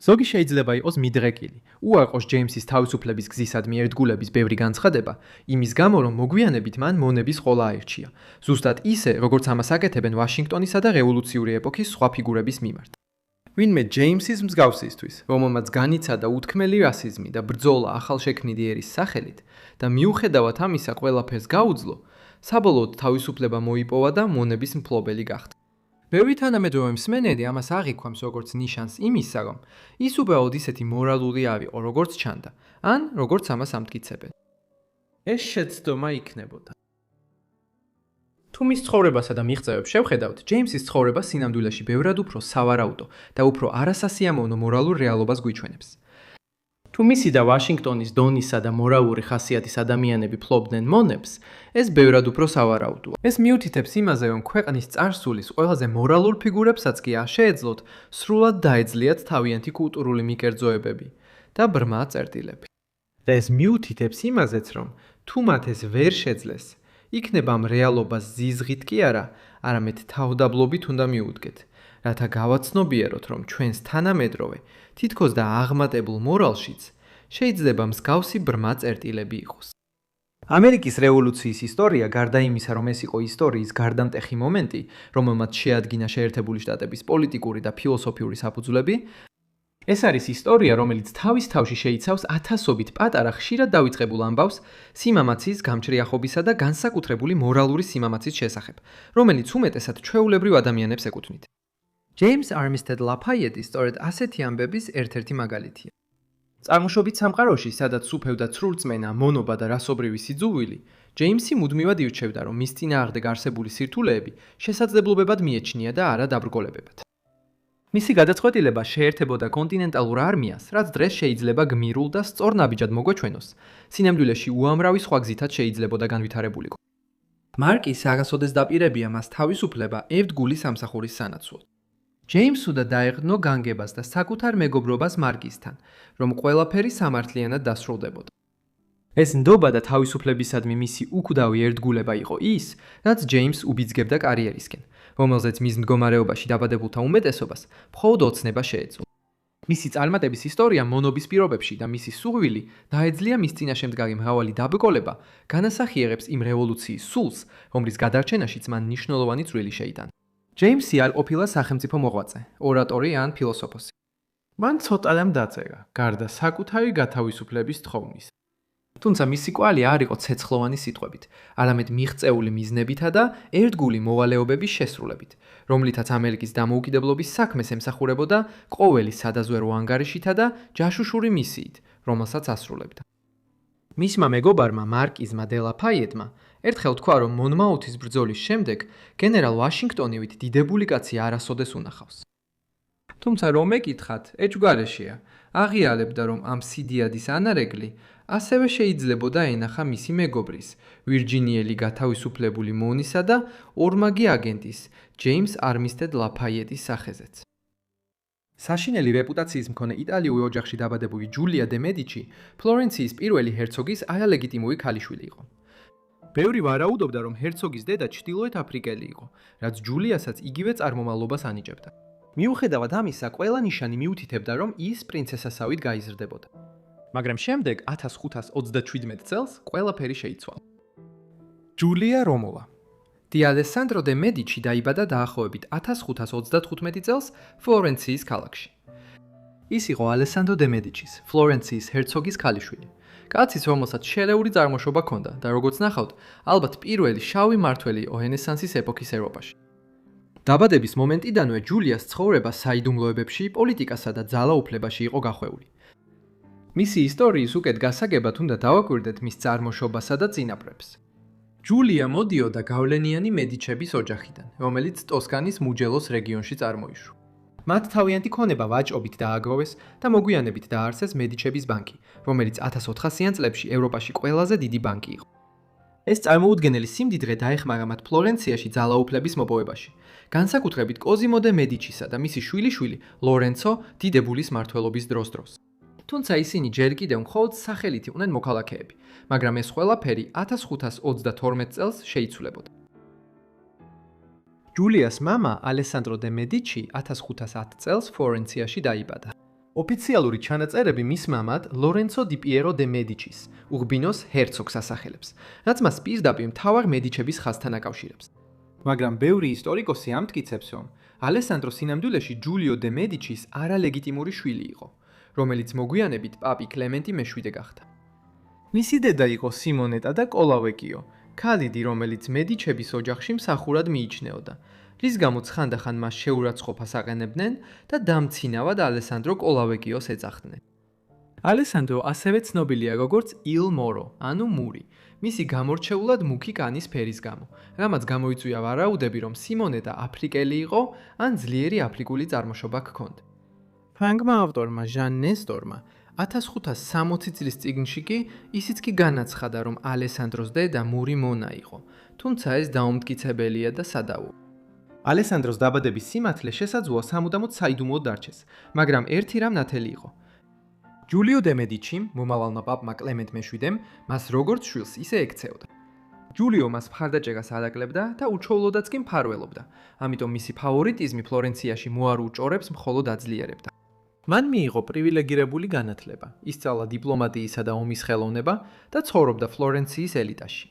ზოგი შეიძლება იყოს მიდრეკილი, უარყოს ჯეიმსის თავისუფლების გზისადმი ერთგულების ბევრი განცხადება, იმის გამო, რომ მოგვიანებით მან მონების ყოლა აირჩია, ზუსტად ისე, როგორც ამას აკეთებენ ვაშინგტონისა და რევოლუციური ეპოქის სხვა ფიგურების მიმართ. ვინმე ჯეიმსის მსგავსისთვის, რომელმაც განიცადა უთქმელი რასიზმი და ბრძოლა ახალშექმნიდი ერის სახელით და მიუხედავად ამისა ყველაფერს გაუძლო, საბოლოოდ თავისუფლება მოიპოვა და მონების მფლობელი გახდა. ბევრი თანამედროვე მსმენელი ამას აღიქვამს როგორც ნიშანს იმისა, რომ ის უბრალოდ ისეთი მორალური არ იყო, როგორც ჩანდა, ან როგორც ამას ამტკიცებენ. ეს შეცდომა იქნებოდა. თუ მის ცხოვრებასა და მიღწევებს შევხედავთ, ჯეიმსის ცხოვრება სინამდვილეში ბევრად უფრო სავარაუდო და უფრო არასასიამოვნო მორალურ რეალობას გვიჩვენებს. თუ მისი და ვაშინგტონის დონისა და მორალური ხასიათის ადამიანები ფლობდნენ მონებს, ეს ბევრად უფრო სავარაუდოა. ეს მიუთითებს იმაზე, რომ ქვეყნის წარსულის ყველაზე მორალურ ფიგურებსაც კი არ შეეძლოთ სრულად დაეძლიათ თავიანთი კულტურული მიკერძოებები და ბრმა წერტილები. და ეს მიუთითებს იმაზეც, რომ თუ მათ ეს ვერ შეძლეს, იქნება ამ რეალობას ზიზღით კი არა, არამედ თავდაბლობით უნდა მიუდგეთ, რათა გავაცნობიეროთ, რომ ჩვენს თანამედროვე, თითქოს და აღმატებულ მორალშიც შეიძლება მსგავსი ბრმა წერტილები იყოს. ამერიკის რევოლუციის ისტორია, გარდა იმისა, რომ ეს იყო ისტორიის გარდამტეხი მომენტი, რომელმაც შეადგინა შეერთებული შტატების პოლიტიკური და ფილოსოფიური საფუძვლები, ეს არის ისტორია, რომელიც თავის თავში შეიცავს ათასობით პატარა ხშირად დავიწყებულ ამბავს სიმამაცის, გამჭრიახობისა და განსაკუთრებული მორალური სიმამაცის შესახებ, რომელიც უმეტესად ჩვეულებრივ ადამიანებს ეკუთვნით. ჯეიმს არმისტედ ლაფაიეტი სწორედ ასეთი ამბების ერთ-ერთი მაგალითია. წარმოშობით სამყაროში, სადაც სუფევდა ცრურწმენა, მონობა და რასობრივი სიძულვილი, ჯეიმსი მუდმივად ირჩევდა, რომ მის წინააღმდეგ არსებული სირთულეები შესაძლებლობებად მიეჩნია და არა დაბრკოლებებად. მისი გადაწყვეტილება შეერთებოდა კონტინენტალურ არმიას, რაც დღეს შეიძლება გმირულ და სწორნაბიჯად მოგვეჩვენოს, სინამდვილეში უამრავი სხვა გზითაც შეიძლებოდა განვითარებულიყო. მარკის არასოდეს დაპირებია მას თავისუფლება ერთგული სამსახურის სანაცვლოდ. ჯეიმს უნდა დაეღდნო განგებას და საკუთარ მეგობრობას მარკისთან, რომ ყველაფერი სამართლიანად დასრულდებოდა. ეს ნდობა და თავისუფლებისადმი მისი უკვდავი ერთგულება იყო ის, რაც ჯეიმს უბიძგებდა კარიერისკენ, რომელზეც მის მდგომარეობაში დაბადებულთა უმეტესობას მხოლოდ ოცნება შეეძლო. მისი წარმატების ისტორია მონობის პირობებში და მისი სურვილი დაეძლია მის წინაშემდგარი მრავალი დაბრკოლება, განასახიერებს იმ რევოლუციის სულს, რომლის გადარჩენაშიც მან მნიშვნელოვანი წვლილი შეიტანა. ჯეიმსი არ ყოფილა სახელმწიფო მოღვაწე, ორატორი ან ფილოსოფოსი. მან ცოტა-რამ დაწერა, გარდა საკუთარი გათავისუფლების თხოვნისა. თუმცა მისი კვალი არ იყო ცეცხლოვანი სიტყვებით, არამედ მიღწეული მიზნებითა და ერთგული მოვალეობების შესრულებით, რომლითაც ამერიკის დამოუკიდებლობის საქმეს ემსახურებოდა ყოველი სადაზვერო ანგარიშითა და ჯაშუშური მისიით, რომელსაც ასრულებდა. მისმა მეგობარმა მარკიზმა დე ლაფაიეტმა ერთხელ თქვა, რომ მონმაუთის ბრძოლის შემდეგ გენერალ ვაშინგტონივით დიდებული კაცი არასოდეს უნახავს. თუმცა რომ ეკითხათ, ეჭვგარეშეა, აღიარებდა, რომ ამ სიდიადის ანარეგლი ასევე შეიძლებოდა ენახა მისი მეგობრის, ვირჯინიელი გათავისუფლებული მონისა და ორმაგი აგენტის, ჯეიმს არმისტედ ლაფაიეტის სახეზეც. საშინელი რეპუტაციის მქონე იტალიური ოჯახში დაბადებული ჯულია დე მედიჩი ფლორენციის პირველი ჰერცოგის არალეგიტიმური ქალიშვილი იყო. ბევრი ვარაუდობდა, რომ ჰერცოგის დედა ჩრდილოეთ აფრიკელი იყო, რაც ჯულიასაც იგივე წარმომავლობას ანიჭებდა. მიუხედავად ამისა, ყველა ნიშანი მიუთითებდა, რომ ის პრინცესასავით გაიზრდებოდა. მაგრამ შემდეგ 1527 წელს ყველაფერი შეიცვალა. ჯულია რომოლა დი ალესანდრო დე მედიჩი დაიბადა დაახლოებით 1535 წელს ფლორენციის ქალაქში. ის იყო ალესანდრო დე მედიჩის, ფლორენციის ჰერცოგის ქალიშვილი. კაცის, რომელსაც შერეული წარმოშობა ჰქონდა და როგორც ნახავთ, ალბათ პირველი შავი მმართველი იყო რენესანსის ეპოქის ევროპაში. დაბადების მომენტიდანვე ჯულიას ცხოვრება საიდუმლოებებში, პოლიტიკასა და ძალაუფლებაში იყო გახვეული. მისი ისტორიის უკეთ გასაგებად უნდა დავაკვირდეთ მის წარმოშობასა და წინაპრებს. ჯულია მოდიოდა გავლენიანი მედიჩების ოჯახიდან, რომელიც ტოსკანის მუჯელოს რეგიონში წარმოიშვა. მათ თავიანთი ქონება ვაჭრობით დააგროვეს და მოგვიანებით დაარსეს მედიჩების ბანკი, რომელიც 1400-იან წლებში ევროპაში ყველაზე დიდი ბანკი იყო. ეს წარმოუდგენელი სიმდიდრე დაეხმარა მათ ფლორენციაში ძალაუფლების მოპოვებაში, განსაკუთრებით კოზიმო დე მედიჩისა და მისი შვილიშვილი ლორენცო დიდებულის მმართველობის დროს. თუმცა ისინი ჯერ კიდევ მხოლოდ სახელით იყვნენ მოქალაქეები, მაგრამ ეს ყველაფერი 1522 წელს შეიცვლებოდა. ჯულიას მამა ალესანდრო დე მედიჩი 1510 წელს ფლორენციაში დაიბადა. ოფიციალური ჩანაწერები მის მამად ლორენცო დი პიერო დე მედიჩის, ურბინოს ჰერცოგს ასახელებს, რაც მას პირდაპირ მთავარ მედიჩების ხაზთან აკავშირებს. მაგრამ ბევრი ისტორიკოსი ამტკიცებს, რომ ალესანდრო სინამდვილეში ჯულიო დე მედიჩის არალეგიტიმური შვილი იყო, რომელიც მოგვიანებით პაპი კლემენტი მე-7 გახდა. მისი დედა იყო სიმონეტა და კოლავეკიო, ქალიდი, რომელიც მედიჩების ოჯახში მსახურად მიიჩნეოდა, რის გამოც ხანდახან მას შეურაცხყოფას აყენებდნენ და დამცინავად ალესანდრო კოლავეკიოს ეძახდნენ. ალესანდრო ასევე ცნობილია როგორც ილ მორო, ანუ მური, მისი გამორჩეულად მუქი კანის ფერის გამო, რამაც გამოიწვია ვარაუდები, რომ სიმონეტა აფრიკელი იყო ან ძლიერი აფრიკული წარმოშობა ჰქონდა. ფრანგმა ავტორმა ჟან ნესტორმა 1560 წლის წიგნში კი ისიც კი განაცხადა, რომ ალესანდროს დედა მური მონა იყო, თუმცა ეს დაუმტკიცებელია და სადავო. ალესანდროს დაბადების სიმართლე შესაძლოა სამუდამოდ საიდუმლოდ დარჩეს, მაგრამ ერთი რამ ნათელი იყო. ჯულიო დე მედიჩიმ, მომავალმა პაპმა კლემენტ მე-7-მ, მას როგორც შვილს ისე ექცეოდა. ჯულიო მას მხარდაჭერას არ აკლებდა და უჩვეულოდაც კი მფარველობდა, ამიტომ მისი ფავორიტიზმი ფლორენციაში მოარ უჭორებს მხოლოდ აძლიერებდა. მან მიიღო პრივილეგირებული განათლება, ისწავლა დიპლომატიისა და ომის ხელოვნება და ცხოვრობდა ფლორენციის ელიტაში.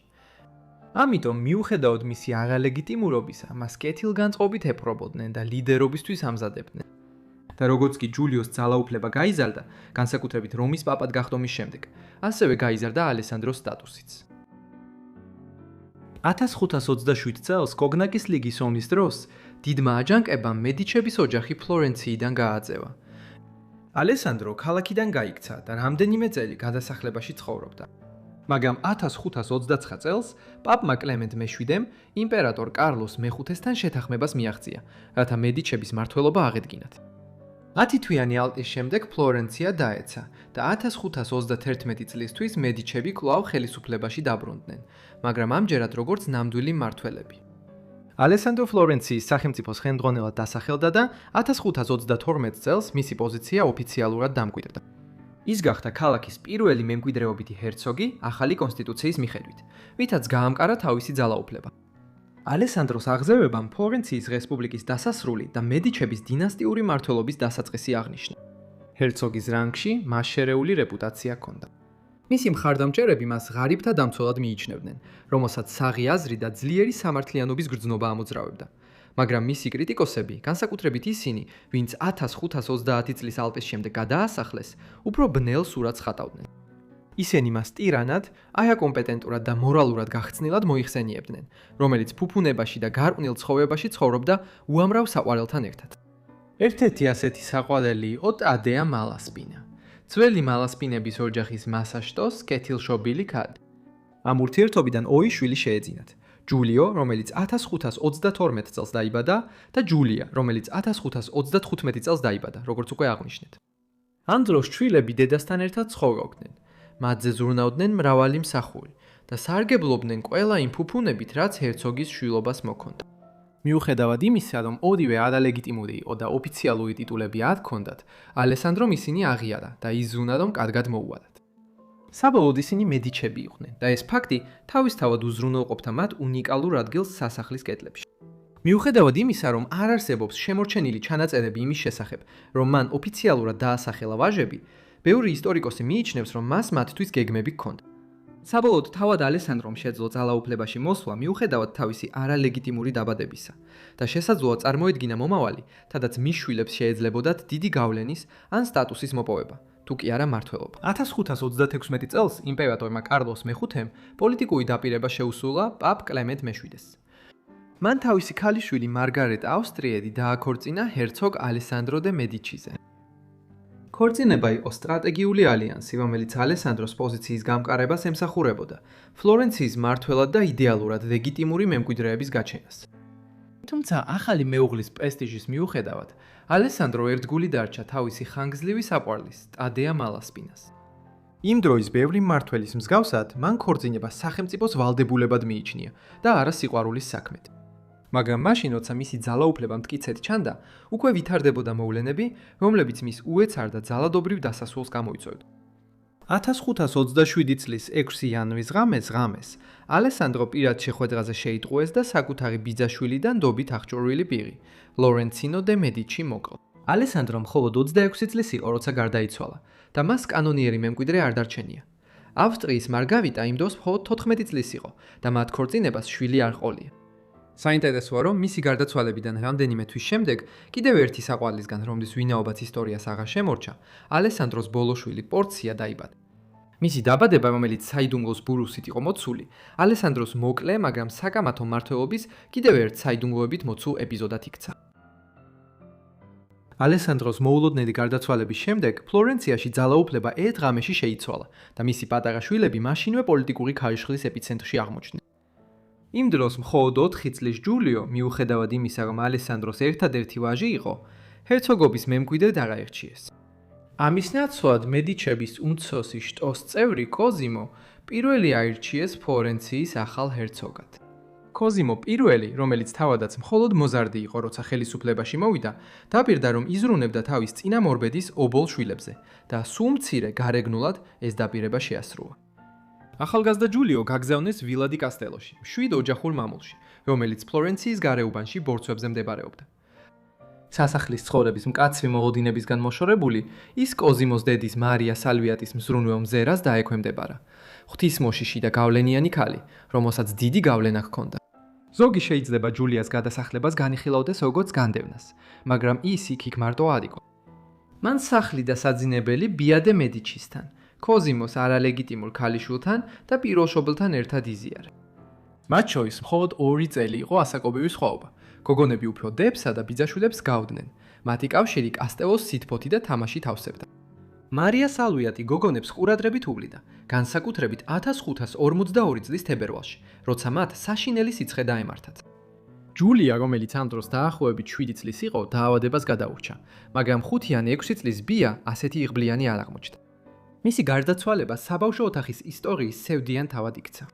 ამიტომ მიუხედავად მისი არალეგიტიმურობისა, მას კეთილგანწყობით ეპყრობოდნენ და ლიდერობისთვის ამზადებდნენ. და როგორც კი ჯულიოს ძალაუფლება გაიზარდა, განსაკუთრებით რომის პაპად გახდომის შემდეგ, ასევე გაიზარდა ალესანდროს სტატუსიც. 1527 წელს კოგნაკის ლიგის ომის დროს დიდმა აჯანყებამ მედიჩების ოჯახი ფლორენციიდან გააძევა. ალესანდრო ქალაქიდან გაიქცა და რამდენიმე წელი გადასახლებაში ცხოვრობდა. მაგრამ 1529 წელს პაპმა კლემენტ მე-7-მ იმპერატორ კარლოს მე-5-სთან შეთანხმებას მიაღწია, რათა მედიჩების მმართველობა აღედგინათ. 10 თვიანი ალყის შემდეგ ფლორენცია დაეცა და 1531 წლისთვის მედიჩები კვლავ ხელისუფლებაში დაბრუნდნენ, მაგრამ ამჯერად როგორც ნამდვილი მმართველები. ალესანდრო ფლორენციის სახელმწიფოს ხელმძღვანელად დასახელდა და 1532 წელს მისი პოზიცია ოფიციალურად დამკვიდრდა. ის გახდა ქალაქის პირველი მემკვიდრეობითი ჰერცოგი ახალი კონსტიტუციის მიხედვით, რითაც გაამყარა თავისი ძალაუფლება. ალესანდროს აღზევებამ ფლორენციის რესპუბლიკის დასასრული და მედიჩების დინასტიური მმართველობის დასაწყისი აღნიშნა. ჰერცოგის რანგში მას შერეული რეპუტაცია ჰქონდა. მისი მხარდამჭერები მას ღარიბთა დამცველად მიიჩნევდნენ, რომელსაც საღი აზრი და ძლიერი სამართლიანობის გრძნობა ამოძრავებდა. მაგრამ მისი კრიტიკოსები, განსაკუთრებით ისინი, ვინც 1530 წლის ალყის შემდეგ გადაასახლეს, უფრო ბნელ სურათს ხატავდნენ. ისინი მას ტირანად, აიაკომპეტენტურად და მორალურად გახცნილად მოიხსენიებდნენ, რომელიც ფუფუნებაში და გარყვნილ ცხოვრებაში ცხოვრობდა უამრავ საყვარელთან ერთად. ერთ-ერთი ასეთი საყვარელი იყო ტადეა მალასპინა, ძველი მალასპინების ოჯახის მასაშტოს კეთილშობილი ქალი. ამ ურთიერთობიდან ორი შვილი შეეძინათ: ჯულიო, რომელიც 1532 წელს დაიბადა, და ჯულია, რომელიც 1535 წელს დაიბადა, როგორც უკვე აღვნიშნეთ. ამ დროს შვილები დედასთან ერთად ცხოვრობდნენ. მათზე ზრუნავდნენ მრავალი მსახური და სარგებლობდნენ ყველა იმ ფუფუნებით, რაც ჰერცოგის შვილობას მოქონდა. მიუხედავად იმისა, რომ ორივე არალეგიტიმური იყო და ოფიციალური ტიტულები არ ჰქონდათ, ალესანდრომ ისინი აღიარა და იზრუნა, რომ კარგად მოუვადათ. საბოლოოდ ისინი მედიჩები იყვნენ და ეს ფაქტი თავისთავად უზრუნველყოფდა მათ უნიკალურ ადგილს სასახლის კედლებში. მიუხედავად იმისა, რომ არ არსებობს შემორჩენილი ჩანაწერები იმის შესახებ, რომ მან ოფიციალურად დაასახელა ვაჟები, ბევრი ისტორიკოსი მიიჩნევს, რომ მას მათთვის გეგმები ჰქონდა. საბოლოოდ თავად ალესანდრომ შეძლო ძალაუფლებაში მოსვლა მიუხედავად თავისი არალეგიტიმური დაბადებისა და შესაძლოა წარმოედგინა მომავალი, სადაც მის შვილებს შეეძლებოდათ დიდი გავლენის ან სტატუსის მოპოვება, თუ კი არა მმართველობა. 1536 წელს იმპერატორმა კარლოს მე-5-მ პოლიტიკური დაპირება შეუსრულა პაპ კლემენტ მე-7-ს. მან თავისი ქალიშვილი მარგარეტა ავსტრიელი დააქორწინა ჰერცოგ ალესანდრო დე მედიჩიზე. ქორწინება იყო სტრატეგიული ალიანსი, რომელიც ალესანდროს პოზიციის გამყარებას ემსახურებოდა, ფლორენციის მმართველად და იდეალურად ლეგიტიმური მემკვიდრეების გაჩენას. თუმცა ახალი მეუღლის პრესტიჟის მიუხედავად, ალესანდრო ერთგული დარჩა თავისი ხანგრძლივი საყვარლის, ტადეა მალასპინას. იმ დროის ბევრი მმართველის მსგავსად, მან ქორწინება სახელმწიფოს ვალდებულებად მიიჩნია და არა სიყვარულის საქმედ. მაგრამ მაშინ, როცა მისი ძალაუფლება მტკიცედ ჩანდა, უკვე ვითარდებოდა მოვლენები, რომლებიც მის უეცარ და ძალადობრივ დასასრულს გამოიწვევდა. 1527 წლის 6 იანვრის ღამეს ალესანდრო პირად შეხვედრაზე შეიტყუეს და საკუთარი ბიძაშვილიდან დობით აღჭურვილი პირი, ლორენცინო დე მედიჩი მოკლო. ალესანდრო მხოლოდ 26 წლის იყო, როცა გარდაიცვალა და მას კანონიერი მემკვიდრე არ დარჩენია. ავსტრიის მარგავიტა იმ დროს მხოლოდ 14 წლის იყო და მათ ქორწინებას შვილი არ ყოლია. საინტერესოა, რომ მისი გარდაცვალებიდან რამდენიმე თვის შემდეგ კიდევ ერთი საყვარლისგან, რომლის ვინაობაც ისტორიას აღარ შემორჩა, ალესანდროს ბოლოშვილი პორცია დაიბადა. მისი დაბადება, რომელიც საიდუმლოს ბურუსით იყო მოცული, ალესანდროს მოკლე, მაგრამ საკამათო მმართველობის კიდევ ერთ საიდუმლოებით მოცულ ეპიზოდად იქცა. ალესანდროს მოულოდნელი გარდაცვალების შემდეგ ფლორენციაში ძალაუფლება ერთ ღამეში შეიცვალა და მისი პატარა შვილები მაშინვე პოლიტიკური ქარიშხლის ეპიცენტრში აღმოჩნდნენ. იმ დროს მხოლოდ 4 წლის ჯულიო, მიუხედავად იმისა, რომ ალესანდროს ერთადერთი ვაჟი იყო, ჰერცოგობის მემკვიდრედ არ აირჩიეს. ამის ნაცვლად მედიჩების უმცროსი შტოს წევრი კოზიმო პირველი აირჩიეს ფლორენციის ახალ ჰერცოგად. კოზიმო პირველი, რომელიც თავადაც მხოლოდ მოზარდი იყო, როცა ხელისუფლებაში მოვიდა, დაპირდა, რომ იზრუნებდა თავის წინამორბედის ობოლ შვილებზე და სულ მცირე გარეგნულად ეს დაპირება შეასრულა. ახალგაზრდა ჯულიო გაგზავნეს ვილა დი კასტელოში, 7 ოჯახურ მამულში, რომელიც ფლორენციის გარეუბანში ბორცვებზე მდებარეობდა. სასახლის ცხოვრების მკაცრი მოლოდინებისგან მოშორებული, ის კოზიმოს დედის მარია სალვიატის მზრუნველ მზერას დაექვემდებარა. ღვთისმოშიში და გავლენიანი ქალი, რომელსაც დიდი გავლენა ჰქონდა. ზოგი შეიძლება ჯულიას გადასახლებას განიხილავდეს როგორც განდევნას, მაგრამ ის იქ მარტო არ იყო. მან სახლი და საძინებელი ბია დე მედიჩისთან, კოზიმოს არალეგიტიმურ ქალიშვილთან და პირველშობილთან ერთად იზიარა. მათ შორის მხოლოდ 2 წელი იყო ასაკობრივი სხვაობა. გოგონები უფრო დებსა და ბიძაშვილებს გავდნენ. მათი კავშირი კასტელოს სითბოთი და თამაში თავსებდა. მარია სალვიატი გოგონებს ყურადღებით უვლიდა, განსაკუთრებით 1542 წლის თებერვალში, როცა მათ საშინელი სიცხე დაემართათ. ჯულია, რომელიც ამ დროს დაახლოებით 7 წლის იყო, დაავადებას გადაურჩა, მაგრამ 5 ან 6 წლის ბია ასეთი იღბლიანი არ აღმოჩნდა. მისი გარდაცვალება საბავშვო ოთახის ისტორიის სევდიან თავად იქცა.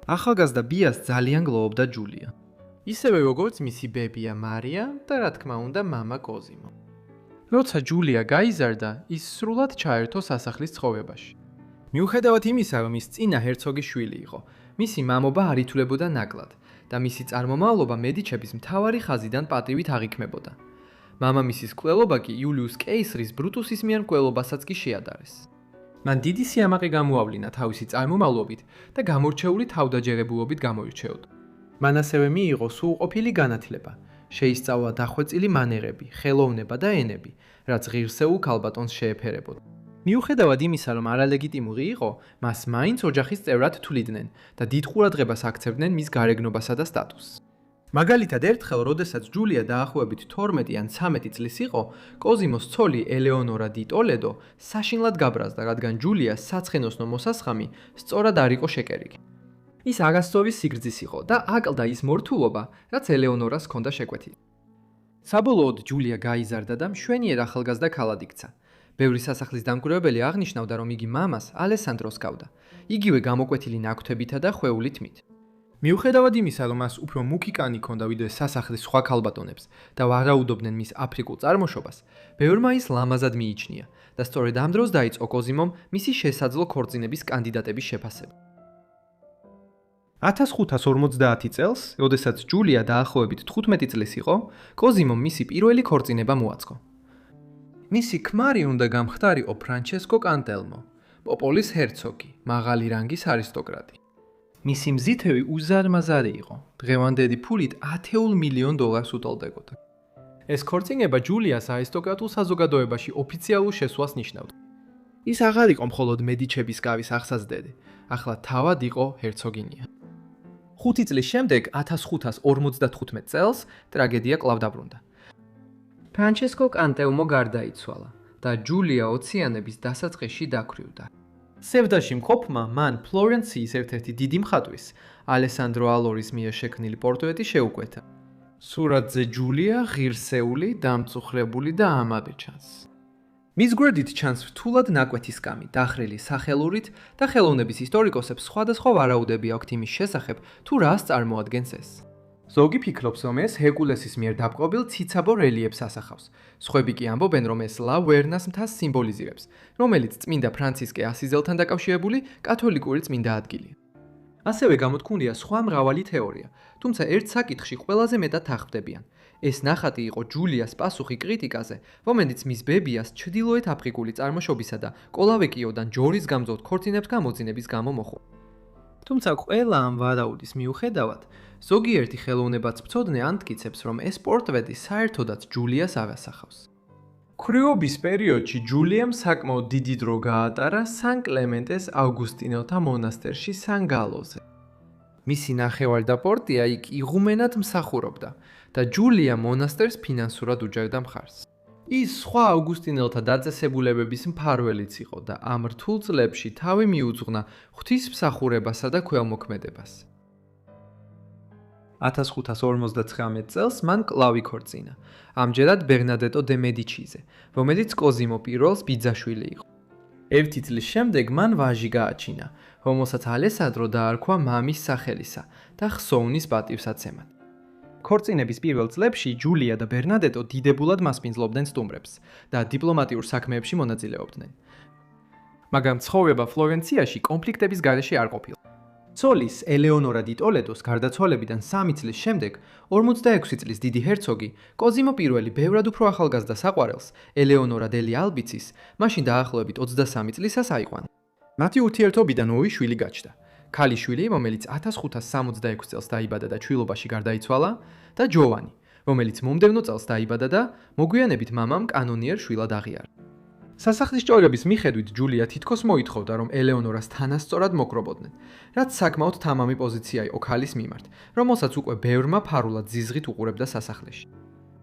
ახალგაზრდა ბიას ძალიან გლოვობდა ჯულია. ისევე როგორც მისი ბებია მარია და რა თქმა უნდა მამა კოზიმო. როცა ჯულია გაიზარდა, ის სრულად ჩაერთო სასახლის ცხოვრებაში. მიუხედავად იმისა, რომ ის წინა ჰერცოგის შვილი იყო, მისი მამობა არ ითვლებოდა ნაკლად და მისი წარმომავლობა მედიჩების მთავარი ხაზიდან პატივით აღიქმებოდა. მამამისის მკვლელობა კი იულიუს კეისრის ბრუტუსის მიერ მკვლელობასაც კი შეადარეს. მან დიდი სიამაყე გამოავლინა თავისი წარმომავლობით და გამორჩეული თავდაჯერებულობით გამოირჩეოდა. მან ასევე მიიღო სრულყოფილი განათლება, შეისწავლა დახვეწილი მანერები, ხელოვნება და ენები, რაც ღირსეულ ქალბატონს შეეფერებოდა. მიუხედავად იმისა, რომ არალეგიტიმური იყო, მას მაინც ოჯახის წევრად თვლიდნენ და დიდ ყურადღებას აქცევდნენ მის გარეგნობასა და სტატუსს. მაგალითად, ერთხელ, როდესაც ჯულია დაახლოებით 12 ან 13 წლის იყო, კოზიმოს ცოლი ელეონორა დი ტოლედო საშინლად გაბრაზდა, რადგან ჯულიას საცხენოსნო მოსასხამი სწორად არ იყო შეკერილი. ის არასწორი სიგრძის იყო და აკლდა ის მორთულობა, რაც ელეონორას ჰქონდა შეკვეთილი. საბოლოოდ ჯულია გაიზარდა და მშვენიერ ახალგაზრდა ქალად იქცა. ბევრი სასახლის დამკვირვებელი აღნიშნავდა, რომ იგი მამას ალესანდროს ჰყავდა, იგივე გამოკვეთილი ნაკვთებითა და ხვეული თმით. მიუხედავად იმისა, რომ მას უფრო მუქი კანი ჰქონდა ვიდრე სასახლის სხვა ქალბატონებს და ვარაუდობდნენ მის აფრიკულ წარმოშობას, ბევრმა ის ლამაზად მიიჩნია და სწორედ ამ დროს დაიწყო კოზიმომ მისი შესაძლო ქორწინების კანდიდატების შეფასება. 1550 წელს, როდესაც ჯულია დაახლოებით 15 წლის იყო, კოზიმომ მისი პირველი ქორწინება მოაწყო. მისი ქმარი უნდა გამხდარიყო ფრანჩესკო კანტელმო, პოპოლის ჰერცოგი, მაღალი რანგის არისტოკრატი. მისი მზითები უზარმაზარი იყო, დღევანდელი ფულით $10 მილიონ უტოლდებოდა. ეს ქორწინება ჯულიას არისტოკრატულ საზოგადოებაში ოფიციალურ შესვლას ნიშნავდა. ის აღარ იყო მხოლოდ მედიჩების კარის აღსაზრდელი, ახლა თავად იყო ჰერცოგინია. 5 წლის შემდეგ 1555 წელს ტრაგედია კვლავ დაბრუნდა. ფრანჩესკო კანტელმო გარდაიცვალა და ჯულია ოციანების დასაწყისში დაქვრივდა. სევდაში მყოფმა მან ფლორენციის ერთ-ერთი დიდი მხატვრის, ალესანდრო ალორის მიერ შექმნილი პორტრეტი შეუკვეთა. სურათზე ჯულია ღირსეული, დამწუხრებული და ამაყი ჩანს. მის გვერდით ჩანს რთულად ნაკვეთი სკამი, დახრილი სახელურით და ხელოვნების ისტორიკოსებს სხვადასხვა ვარაუდები აქვთ იმის შესახებ, თუ რას წარმოადგენს ეს. ზოგი ფიქრობს, რომ ეს ჰეკულესის მიერ დაპყრობილ ციცაბო რელიეფს ასახავს. სხვები კი ამბობენ, რომ ეს ლავერნას მთას სიმბოლიზირებს, რომელიც წმინდა ფრანცისკე ასიზელთან დაკავშირებული კათოლიკური წმინდა ადგილია. ასევე გამოთქმულია სხვა მრავალი თეორია, თუმცა ერთ საკითხში ყველაზე მეტად თახვდებიან. ეს ნახატი იყო ჯულიას პასუხი კრიტიკაზე, რომელიც მის ბებიას ჩრდილოეთ აფრიკული წარმოშობისა და კოლავეკიოდან ჯორის გამძლოთ ქორწინებს გამოძინების გამო მოჰყვა. თუმცა ყველა ამ ვარაუდის მიუხედავად, ზოგიერთი ხელოვნებაც ფცოდნე ამტკიცებს, რომ ეს პორტრეტი საერთოდაც ჯულიას არ ასახავს. ქრიობის პერიოდში ჯულიამ საკმაოდ დიდი დრო გაატარა სან კლემენტეს ავგუსტინელთა მონასტერში სან-გალოზე. მისი ნახევარ-და პორტია იქ იღუმენად მსახურობდა და ჯულია მონასტერს ფინანსურად უჯერდა მხარს. ის სხვა ავგუსტინელთა დაწესებულებების მფარველიც იყო და ამ რთულ წლებში თავი მიუძღვნა ღვთისმსახურებასა და ქველმოქმედებას. 1559 წელს მან კლავი ქორწინა, ამჯერად ბერნადეტო დე მედიჩიზე, რომელიც კოზიმო პირველს ბიძაშვილი იყო. ერთი წლის შემდეგ მან ვაჟი გააჩინა, რომელსაც ალესანდრო დაარქვა მამის სახელისა და ხსოვნის პატივსაცემად. ქორწინების პირველ წლებში ჯულია და ბერნადეტო დიდებულად მასპინძლობდნენ სტუმრებს და დიპლომატიურ საქმეებში მონაწილეობდნენ. მაგრამ ცხოვრება ფლორენციაში კონფლიქტების გარეშე არ ყოფილა. ცოლის ელეონორა დი ტოლედოს გარდაცვალებიდან 3 წლის შემდეგ 46 წლის დიდი ჰერცოგი კოზიმო პირველი ბევრად უფრო ახალგაზრდა საყვარელს ელეონორა დელი ალბიცის მაშინ დაახლოებით 23 წლისას აიყვანა. მათი ურთიერთობიდან 2 შვილი გაჩნდა. ქალიშვილი, რომელიც 1566 წელს დაიბადა და ჩვილობაში გარდაიცვალა, და ჯოვანი, რომელიც მომდევნო წელს დაიბადა და მოგვიანებით მამამ კანონიერ შვილად აღიარა. სასახლის ჭორების მიხედვით ჯულია თითქოს მოითხოვდა, რომ ელეონორას თანასწორად მოკრობოდნენ, რაც საკმაოდ თამამი პოზიცია იყო ქალის მიმართ, რომელსაც უკვე ბევრმა ფარულად ზიზღით უყურებდა სასახლეში.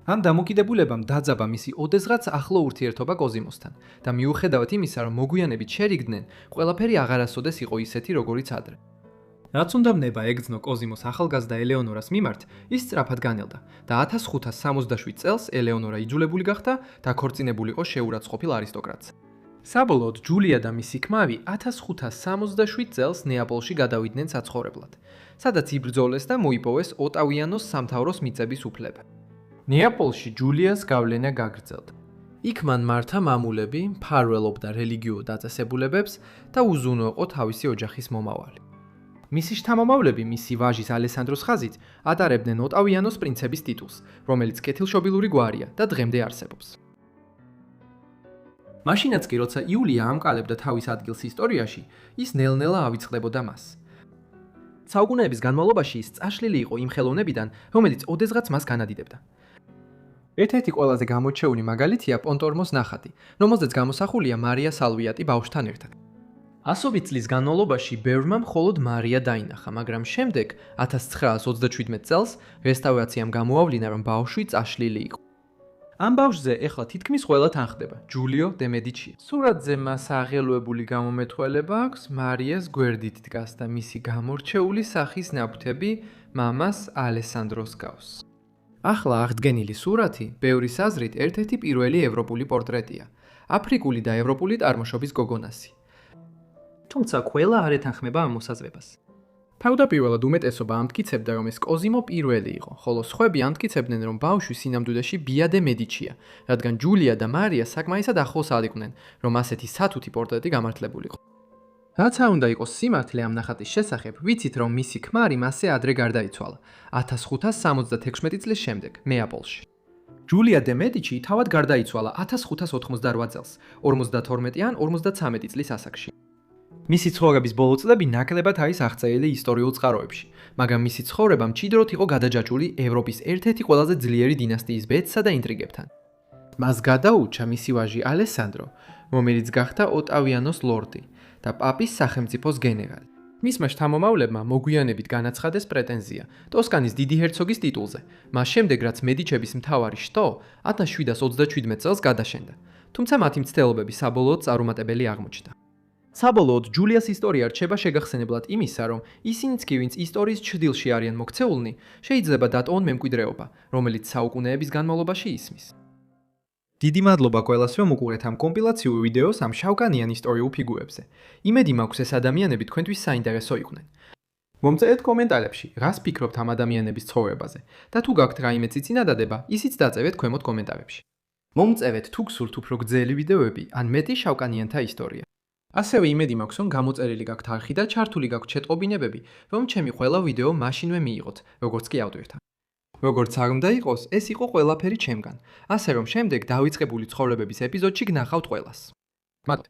ამ დამოკიდებულებამ დაძაბა მისი ოდესღაც ახლო ურთიერთობა კოზიმოსთან და მიუხედავად იმისა, რომ მოგვიანებით შერიგდნენ, ყველაფერი აღარასოდეს იყო ისეთი, როგორიც ადრე. რაც უნდა ნება ეგძნო კოზიმოს ახალგაზრდა ელეონორას მიმართ, ის სწრაფად განელდა და 1567 წელს ელეონორა იძულებული გახდა და ქორწინებულიყო შეურაცხყოფილ არისტოკრატს. საბოლოოდ ჯულია და მისი ქმარი 1567 წელს ნეაპოლში გადავიდნენ საცხოვრებლად, სადაც იბრძოლეს და მოიპოვეს ოტავიანოს სამთავროს მიწების უფლება. ნეაპოლში ჯულიას გავლენა გაგრძელდა. იქ მან მართა მამულები, მფარველობდა რელიგიურ დაწესებულებებს და უზრუნო იყო თავისი ოჯახის მომავალი. მისი შთამომავლები მისი ვაჟის ალესანდროს ხაზით ატარებდნენ ოტავიანოს პრინცების ტიტულს, რომელიც კეთილშობილური გვარია და დღემდე არსებობს. მაშინაც კი, როცა იულია ამკალებდა თავის ადგილს ისტორიაში, ის ნელ-ნელა ავიწყდებოდა მას. საუკუნეების განმავლობაში ის წაშლილი იყო იმ ხელოვნებიდან, რომელიც ოდესღაც მას განადიდებდა. ერთ-ერთი ყველაზე გამოჩეული მაგალითია პონტორმოს ნახატი, რომელზეც გამოსახულია მარია სალვიატი ბავშვთან ერთად. 100 წლის განმავლობაში ბევრმა მხოლოდ მარია დაინახა, მაგრამ შემდეგ 1927 წელს რესტავრაციამ გამოავლინა, რომ ბავშვი წაშლილი იყო. ამ ბავშვზე ეხლა თითქმის ყველა თანხდება, ჯულიო დე მედიჩი. სურათზე მას აღელვებული გამომეთვალება აქვს მარიას გვერდით დგას და მისი გამორჩეული სახის ნაკვთები მამას ალესანდროს გავს. ახლა აღდგენილი სურათი ბევრის აზრით ერთ-ერთი პირველი ევროპული პორტრეტია, აფრიკული და ევროპული წარმოშობის გოგონასი. თუმცა ყველა არ ეთანხმება ამ მოსაზრებას. თავდაპირველად უმეტესობა ამტკიცებდა, რომ ეს კოზიმო პირველი იყო, ხოლო სხვები ამტკიცებდნენ, რომ ბავშვი სინამდვილეში ბია დე მედიჩია, რადგან ჯულია და მარია საკმაისად ახლოს არ იყვნენ, რომ ასეთი სათუთი პორტრეტი გამართლებულიყო. რაც არ უნდა იყოს სიმართლე ამ ნახატის შესახებ, ვიცით, რომ მისი ქმარი მასზე ადრე გარდაიცვალა, 1576 წლის შემდეგ, ნეაპოლში. ჯულია დე მედიჩი თავად გარდაიცვალა 1588 წელს, 52 ან 53 წლის ასაკში. მისი ცხოვრების ბოლო წლები ნაკლებად არის აღწერილი ისტორიულ წყაროებში, მაგრამ მისი ცხოვრება მჭიდროდ იყო გადაჯაჭვული ევროპის ერთ-ერთი ყველაზე ძლიერი დინასტიის ბედსა და ინტრიგებთან. მას გადაურჩა მისი ვაჟი ალესანდრო, რომელიც გახდა ოტავიანოს ლორდი და პაპის სახელმწიფოს გენერალი. მისმა შთამომავლებმა მოგვიანებით განაცხადეს პრეტენზია ტოსკანის დიდი ჰერცოგის ტიტულზე, მას შემდეგ რაც მედიჩების მთავარი შტო 1727 წელს გადაშენდა, თუმცა მათი მცდელობები საბოლოოდ წარუმატებელი აღმოჩნდა. საბოლოოდ ჯულიას ისტორია რჩება შეგახსენებლად იმისა, რომ ისინიც კი, ვინც ისტორიის ჩრდილში არიან მოქცეულნი, შეიძლება დატოვონ მემკვიდრეობა, რომელიც საუკუნეების განმავლობაში ისმის. დიდი მადლობა ყველას, რომ უყურეთ ამ კომპილაციურ ვიდეოს ამ შავკანიან ისტორიულ ფიგურებზე. იმედი მაქვს, ეს ადამიანები თქვენთვის საინტერესო იყვნენ. მომწერეთ კომენტარებში, რას ფიქრობთ ამ ადამიანების ცხოვრებაზე და თუ გაქვთ რაიმე წიწინადადება, ისიც დაწერეთ ქვემოთ კომენტარებში. მომწევეთ თუ გსურთ უფრო გრძელი ვიდეოები ან მეტი შავკანიანთა ისტორია. ასევე იმედი მაქვს, რომ გამოწერილი გაქვთ არხი და ჩართული გაქვთ შეტყობინებები, რომ ჩემი ყველა ვიდეო მაშინვე მიიღოთ, როგორც კი ავტორთან. როგორც არ უნდა იყოს, ეს იყო ყველაფერი ჩემგან, ასე რომ შემდეგ დავიწყებული ცხოვრებების ეპიზოდში გნახავთ ყველას. მათ